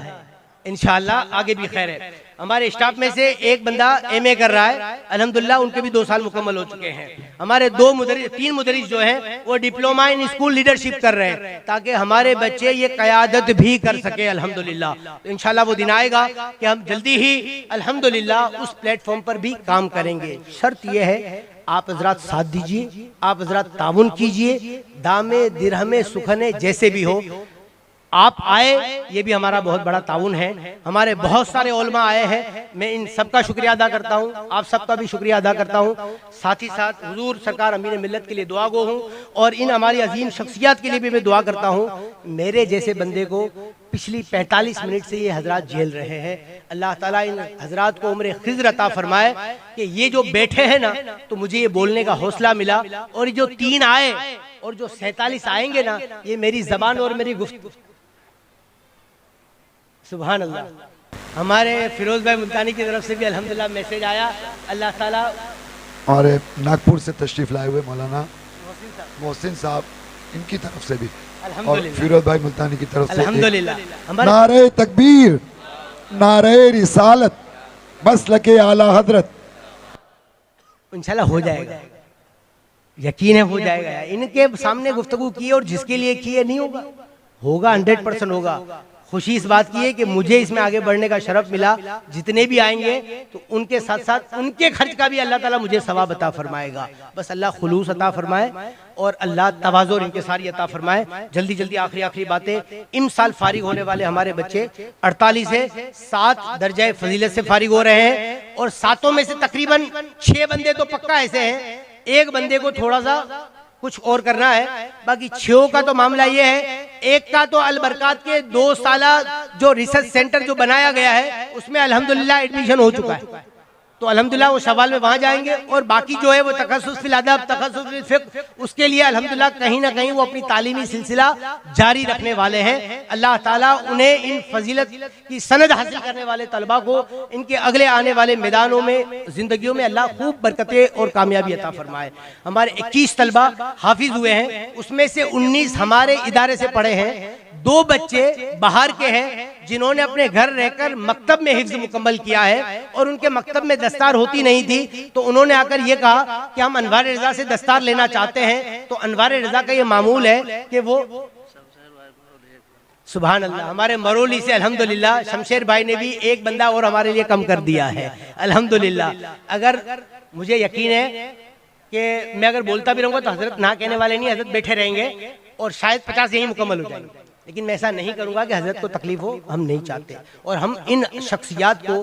Speaker 3: इंशाअल्लाह आगे भी खैर है। हमारे स्टाफ में से एक बंदा एमए कर रहा है, अल्हम्दुलिल्लाह उनके भी 2 साल मुकम्मल हो चुके हैं। हमारे 3 मुदरिस जो हैं वो डिप्लोमा इन स्कूल लीडरशिप कर रहे हैं ताकि हमारे बच्चे ये क़यादत भी कर सके अल्हम्दुलिल्लाह। तो इंशाल्लाह वो दिन आएगा कि हम जल्दी ही अल्हम्दुलिल्लाह उस प्लेटफॉर्म पर भी काम करेंगे। शर्त यह है आप हजरात साथ दीजिए, आप हजरात ताउन कीजिए, दामे दिरहमे सुखने जैसे भी हो आप आए, ये भी हमारा बहुत बड़ा ताउन है। हमारे बहुत सारे उलमा आए हैं, मैं इन सबका शुक्रिया अदा करता हूँ, आप सबका भी शुक्रिया अदा करता हूँ। साथ ही साथ हुजूर सरकार अमीर मिल्लत के लिए दुआ गो हूँ और इन हमारी अजीम शख्सियत के लिए भी मैं दुआ करता हूँ। मेरे जैसे बंदे को पिछली 45 मिनट से ये हजरात झेल रहे हैं, अल्लाह ताला इन हजरात को उम्र खिज़्र अता फरमाए कि ये जो बैठे हैं ना, तो मुझे ये बोलने का हौसला मिला, और जो 3 आए और जो 47 आएंगे ना, ये मेरी जबान और मेरी गुफ्तगू, सुभान अल्लाह। हमारे फिरोज भाई मुल्तानी की तरफ से भी अल्हम्दुलिल्लाह मैसेज आया, अल्लाह ताला।
Speaker 5: और नागपुर से तशरीफ लाए हुए मौलाना मोहसिन साहब, इनकी तरफ से भी, और फिरोज भाई मुल्तानी की तरफ से
Speaker 3: अल्हम्दुलिल्लाह।
Speaker 5: नारे तकबीर, नारे रिसालत, मसलके आला हजरत।
Speaker 3: इंशाल्लाह हो जाएगा, यकीन है हो जाएगा। इनके सामने गुफ्तगू की और जिसके लिए की है नहीं होगा, होगा 100% होगा। खुशी इस बात की है कि मुझे इसमें आगे बढ़ने का शरफ मिला। जितने भी आएंगे तो उनके साथ साथ उनके खर्च का भी अल्लाह ताला मुझे सवाब अता फरमाएगा। बस अल्लाह खुलूस अता फरमाए और अल्लाह तवाज़ो और इनकिसारी अता फरमाए। जल्दी जल्दी आखिरी बातें, इम साल फारिग होने वाले हमारे बच्चे 48 है, 7 दर्जा फजीलत से फारिग हो रहे हैं, और 7 में से तकरीबन 6 बंदे तो पक्का ऐसे हैं, एक बंदे को थोड़ा सा कुछ और करना है। बाकी 6 का तो मामला ये है, एक का तो अल बरकात के 2 साला जो रिसर्च सेंटर जो बनाया गया है उसमें अल्हम्दुलिल्लाह एडमिशन हो चुका है, तो अल्हम्दुलिल्लाह वो शवाल में वहां जाएंगे। और बाकी जो है वो तखस्सुस फिल अदब, तखस्सुस फिल फिक्र, उसके लिए अल्हम्दुलिल्लाह कहीं ना कहीं वो अपनी तालीमी सिलसिला जारी रखने वाले हैं। अल्लाह ताला उन्हें इन फजीलत की सनद हासिल करने वाले तलबा को इनके अगले आने वाले मैदानों में, जिंदगियों में अल्लाह खूब बरकतें और कामयाबी अता फरमाए। हमारे 21 तलबा हाफिज हुए हैं, उसमें से 19 हमारे इदारे से पढ़े हैं। 2 बच्चे बाहर के हैं जिन्होंने अपने घर रहकर मकतब में हिफ्ज मुकम्मल किया है, और उनके मकतब में दस्तार होती नहीं थी, तो उन्होंने आकर ये कहा कि हम अनवार रज़ा से दस्तार लेना चाहते हैं। तो अनवार रज़ा का ये मामूल है कि वो, सुभान अल्लाह, हमारे मरोली से अल्हम्दुलिल्लाह शमशेर भाई ने भी एक बंदा और हमारे लिए कम कर दिया है अल्हम्दुलिल्लाह। अगर मुझे यकीन है कि मैं अगर बोलता भी रहूंगा तो हजरत ना कहने वाले नहीं, हजरत बैठे रहेंगे और शायद 50 यही मुकम्मल हो जाएंगे, लेकिन मैं ऐसा नहीं करूंगा कि हजरत को तकलीफ हो, हम नहीं चाहते। और हम इन शख्सियात को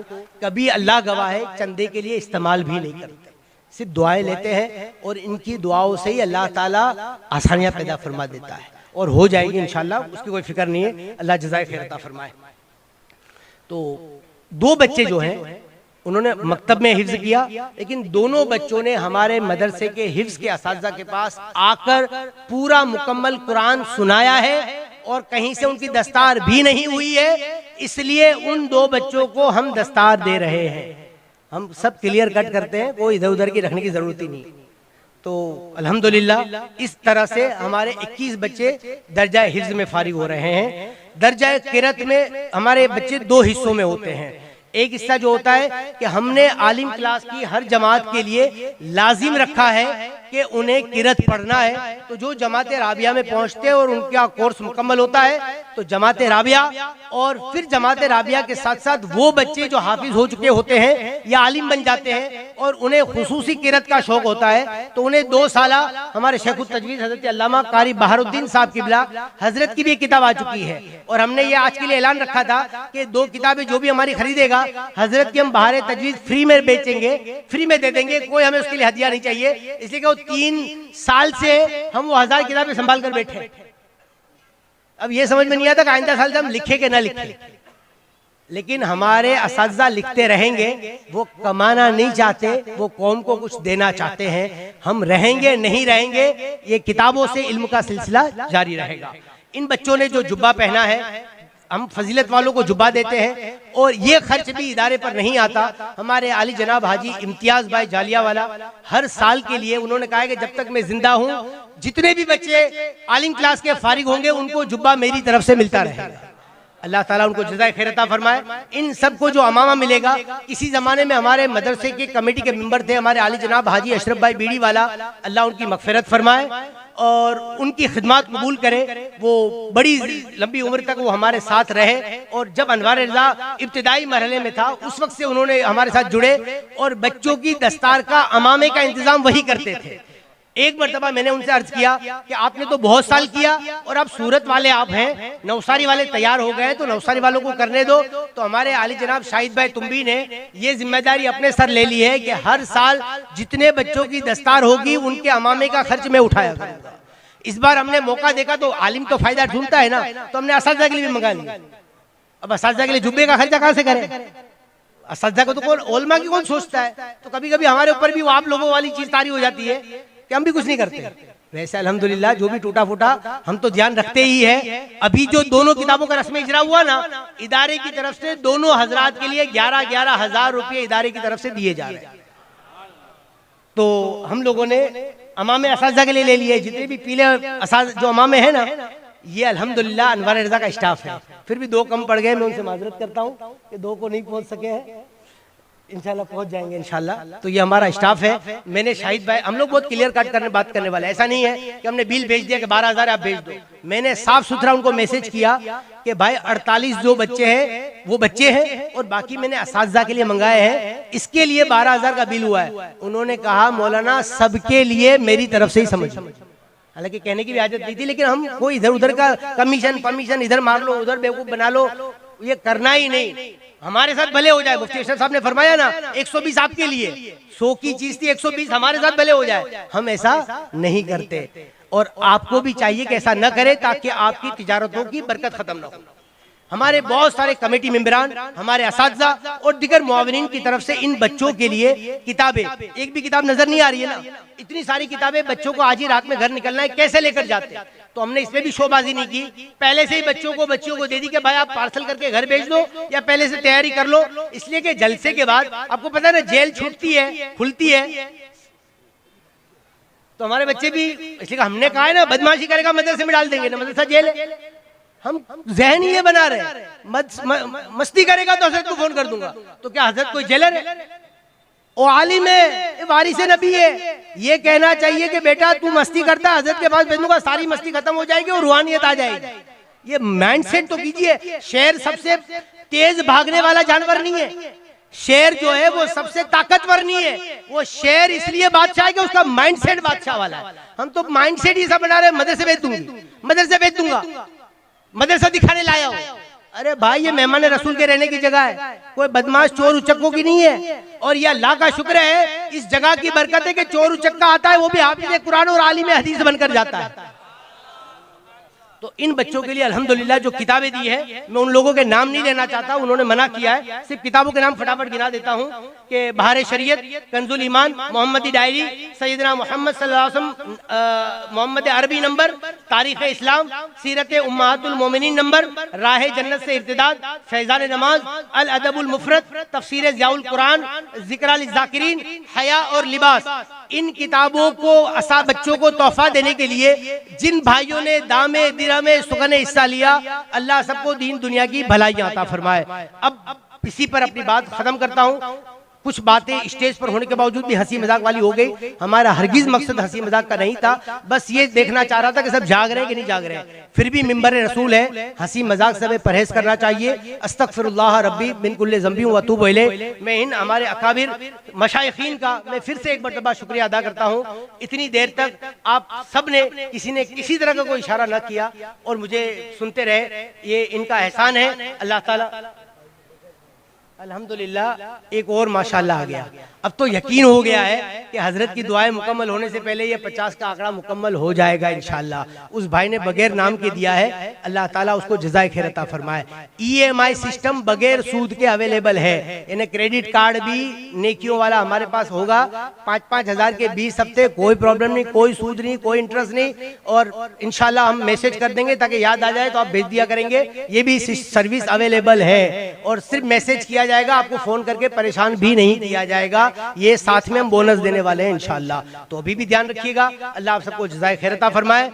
Speaker 3: कभी अल्लाह गवाह है चंदे के लिए इस्तेमाल भी नहीं करते, सिर्फ दुआएं लेते हैं, और इनकी दुआओं से ही अल्लाह ताला आसानियां पैदा फरमा देता है, और हो जाएगी इंशाल्लाह, उसकी कोई फिक्र नहीं है, अल्लाह जज़ाए खैर अता फरमाए। तो 2 बच्चे जो हैं उन्होंने मकतब में हिफ्ज किया, लेकिन दोनों बच्चों ने हमारे मदरसे के हिफ्ज के असातिज़ा के पास आकर पूरा मुकम्मल कुरान सुनाया है, और कहीं से उनकी दस्तार भी नहीं हुई है, इसलिए उन 2 बच्चों को हम दस्तार दे रहे हैं। हम सब क्लियर कट करते हैं, कोई इधर उधर की रखने की जरूरत ही नहीं। तो अल्हम्दुलिल्लाह इस तरह से हमारे 21 बच्चे दर्जा हिफ्ज में फारिग हो रहे हैं। दर्जा किरत में हमारे बच्चे 2 हिस्सों में होते हैं। एक हिस्सा जो होता है कि हमने आलिम क्लास की हर जमात के लिए लाजिम रखा है कि उन्हें किरत पढ़ना है, तो जो जमात राबिया में पहुंचते हैं और उनका कोर्स मुकम्मल होता है तो जमात राबिया, और फिर जमात राबिया के साथ साथ वो बच्चे जो हाफिज हो चुके होते हैं या आलिम बन जाते हैं और उन्हें खुसूसी किरत का शौक होता है, तो उन्हें 2 साला हमारे शेखुत तजवीज़ हजरत अल्लामा कारी बहारुद्दीन साहब किबला हजरत की भी किताब आ चुकी है, और हमने ये आज के लिए ऐलान रखा था कि 2 किताबें जो भी हमारी खरीदेगा हजरत की हम बहार तजवीज़ फ्री में बेचेंगे, फ्री में दे देंगे, कोई हमें उसके लिए हदिया नहीं चाहिए। इसलिए कि वो 3 साल से हम वो 1000 किताबें संभाल कर बैठे। अब ये समझ में नहीं आता कि आइंदा साल से हम लिखे कि ना लिखे, लेकिन हमारे असातिज़ा लिखते रहेंगे, वो कमाना नहीं चाहते, वो कौम को कुछ देना चाहते हैं। हम रहेंगे नहीं रहेंगे, ये किताबों से इल्म का सिलसिला जारी रहेगा। इन बच्चों ने जो जुब्बा पहना है, हम फजीलत वालों को जुब्बा देते हैं, और ये खर्च भी इदारे पर नहीं आता। हमारे आली जनाब हाजी इम्तियाज भाई जालियावाला हर साल के लिए उन्होंने कहा है कि जब तक मैं जिंदा हूँ जितने भी बच्चे आलिम क्लास के फारिग होंगे उनको जुब्बा मेरी तरफ से मिलता रहेगा। अल्लाह ताला उनको जज़ाए खैर अता फरमाए। इन सबको जो अमामा मिलेगा, इसी ज़माने में हमारे मदरसे के कमेटी के मेंबर थे हमारे आली जनाब हाजी अशरफ भाई बीड़ी वाला, अल्लाह उनकी मगफिरत फरमाए और उनकी खिदमत कबूल करे। वो बड़ी लंबी उम्र तक वो हमारे साथ रहे और जब अनवार रज़ा इब्तिदाई मरहले में था उस वक्त से उन्होंने हमारे साथ जुड़े और बच्चों की दस्तार का अमामे का इंतजाम वही करते थे। एक मरतबा मैंने उनसे अर्ज किया कि आपने तो बहुत साल किया और अब सूरत वाले आप हैं, नौसारी वाले तैयार हो गए तो नौसारी वालों को करने दो। तो हमारे आली जनाब शाहिद भाई तुम्बी ने ये जिम्मेदारी अपने सर ले ली है कि हर साल जितने बच्चों की दस्तार होगी उनके अमामे का खर्च मैं उठाया करूंगा। इस बार हमने मौका देखा तो आलिम तो फायदा ढूंढता है ना, तो हमने असातिज़ा के लिए भी मंगा लिया। अब असातिज़ा के लिए जुब्बे का खर्चा कहाँ से करें? असातिज़ा को तो कौन, उलमा की कौन सोचता है? तो कभी कभी हमारे ऊपर भी वो आप लोगों वाली चीज तारी हो जाती है कि हम भी कुछ नहीं करते। वैसे अल्हम्दुलिल्लाह जो भी टूटा फूटा हम तो ध्यान रखते ही है। अभी जो दोनों किताबों का रस्म इजरा हुआ ना, इदारे की तरफ से दोनों हजरात के लिए 11-11 हजार रुपये इदारे की तरफ से दिए जा रहे हैं। तो हम लोगों ने अमामे असातिज़ा के लिए ले लिए। जितने भी पीले जो अमामे हैं ना, ये अल्हम्दुलिल्लाह अनवार रज़ा का स्टाफ है। फिर भी 2 कम पड़ गए, मैं उनसे माजरत करता हूँ कि 2 को नहीं पहुँच सके हैं, इंशाल्लाह पहुंच जाएंगे इंशाल्लाह। तो ये हमारा स्टाफ है। मैंने शाहिद भाई, हम लोग बहुत क्लियर कट करने बात करने वाले, ऐसा नहीं है कि हमने बिल भेज दिया कि 12,000 आप भेज दो। मैंने साफ सुथरा उनको मैसेज किया कि भाई 48 जो बच्चे हैं वो बच्चे हैं और बाकी मैंने असातिज़ा के लिए मंगाए हैं, इसके लिए 12,000 का बिल हुआ है। उन्होंने कहा मौलाना सबके लिए मेरी तरफ से ही समझ। हालांकि कहने की भी आदत नहीं थी, लेकिन हम कोई इधर उधर का कमीशन इधर मार लो उधर बेवकूफ बना लो, ये करना ही नहीं। हमारे साथ भले हो जाए, मुफ्ती अशरफ साहब ने फरमाया ना 120 आपके लिए, 100 की चीज थी 120 हमारे साथ भले हो जाए। हम ऐसा नहीं करते और आपको भी चाहिए कि ऐसा न करे ताकि आपकी तिजारतों की बरकत खत्म न हो। हमारे बहुत सारे कमेटी मेंबरान, हमारे असातिज़ा और दिगर मुआविनीन की तरफ से इन बच्चों के लिए किताबें, एक भी किताब नजर नहीं आ रही है ना, इतनी सारी किताबें बच्चों को आज ही रात में घर निकलना है, कैसे लेकर जाते हैं? तो हमने इसमें भी शोबाजी नहीं की, पहले से ही बच्चियों को दे दी कि भाई आप पार्सल करके घर भेज दो या पहले से तैयारी कर लो। इसलिए कि जलसे के बाद आपको पता है ना जेल छूटती है, खुलती है, तो हमारे बच्चे भी, इसलिए हमने कहा है ना बदमाशी करेगा मदरसे में डाल देंगे ना, मदरसा जेल है। हम जहन ये बना रहे, मस्ती करेगा तो हजरत को फोन कर दूंगा, तो क्या हजरत कोई जेलर है? ओ आलिम है, वारिस नबी है। ये कहना चाहिए कि बेटा तू मस्ती करता है, हजरत के पास भेजूंगा, सारी मस्ती खत्म हो जाएगी और रूहानियत आ जाएगी। ये माइंडसेट तो कीजिए। शेर सबसे तेज भागने वाला जानवर नहीं है, शेर जो है वो सबसे ताकतवर नहीं है। वो शेर इसलिए बादशाह है कि उसका माइंडसेट बादशाह वाला है। हम तो माइंडसेट ही सब बना रहे, मदरसे भेज दूंगी, मदरसे भेज दूंगा, मदरसा दिखाने लाया हो। अरे भाई ये मेहमान रसूल के रहने की जगह है, कोई बदमाश चोर उचक्कों की नहीं है। और ये अल्लाह का शुक्र है, इस जगह की बरकत है कि चोर उचक्का आता है वो भी हाफिज़ कुरान और आलिम हदीस बनकर जाता है। तो इन बच्चों के लिए अल्हम्दुलिल्लाह जो किताबें दी है, मैं उन लोगों के नाम नहीं लेना चाहता, उन्होंने मना किया है। सिर्फ किताबों के नाम फटाफट गिना देता हूँ कि बहार शरीयत, कंजुल ईमान, मोहम्मदी डायरी, सैयदना मोहम्मद सल्लल्लाहु अलैहि वसल्लम, मोहम्मद अरबी नंबर, तारीख इस्लाम, सीरत उम्महातुल मोमिनीन नंबर, राह जन्नत से इर्तिदाद, फैजान नमाज, अल अदबुल मुफरद, तफसीर ज़ियाउल कुरान, ज़िक्र अल ज़ाकिरीन, हया और लिबास। इन किताबों को बच्चों को तोहफा देने के लिए जिन भाइयों ने दामे दिरहमे सुगने हिस्सा लिया, अल्लाह सबको दीन दुनिया की भलाइयां अता फरमाए। अब इसी पर अपनी बात खत्म करता हूँ। कुछ बातें स्टेज पर होने के बावजूद भी हंसी मजाक वाली हो गई। हमारा हरगिज मकसद हंसी मजाक का नहीं था, बस ये देखना चाह रहा था कि सब जाग रहे हैं कि नहीं जाग रहे हैं। फिर भी मिंबर रसूल है, हंसी मजाक से हमें परहेज करना चाहिए। अस्तगफिरुल्लाह रब्बी मिन कुल्लि ज़ंबी व अतूबु इलैह। मैं इन हमारे अकाबिर मशाइखीन का मैं फिर से एक मरतबा शुक्रिया अदा करता हूँ। इतनी देर तक आप सब ने किसी ने किसी तरह का कोई इशारा न किया और मुझे सुनते रहे, ये इनका एहसान है। अल्लाह ताला अल्हम्दुलिल्लाह एक और माशाअल्लाह आ गया। अब तो यकीन हो गया है कि हजरत की दुआएं मुकम्मल होने से पहले ये 50 का आंकड़ा मुकम्मल हो जाएगा इंशाअल्लाह। उस भाई ने बगैर नाम के दिया है, अल्लाह ताला उसको जज़ाए खैर अता फरमाए। EMI सिस्टम बगैर सूद के अवेलेबल है, यानी क्रेडिट कार्ड भी नेकियों वाला हमारे पास होगा। 5-5 हजार के 20 हफ्ते, कोई प्रॉब्लम नहीं, कोई सूद नहीं, कोई इंटरेस्ट नहीं। और इंशाअल्लाह हम मैसेज कर देंगे ताकि याद आ जाए तो आप भेज दिया करेंगे। ये भी सर्विस अवेलेबल है और सिर्फ मैसेज किया जाएगा, आपको फोन करके परेशान भी नहीं किया जाएगा। ये साथ में हम बोनस देने वाले हैं इंशाअल्लाह। तो अभी भी ध्यान रखिएगा। अल्लाह आप सबको जज़ाए खैर अता फरमाए।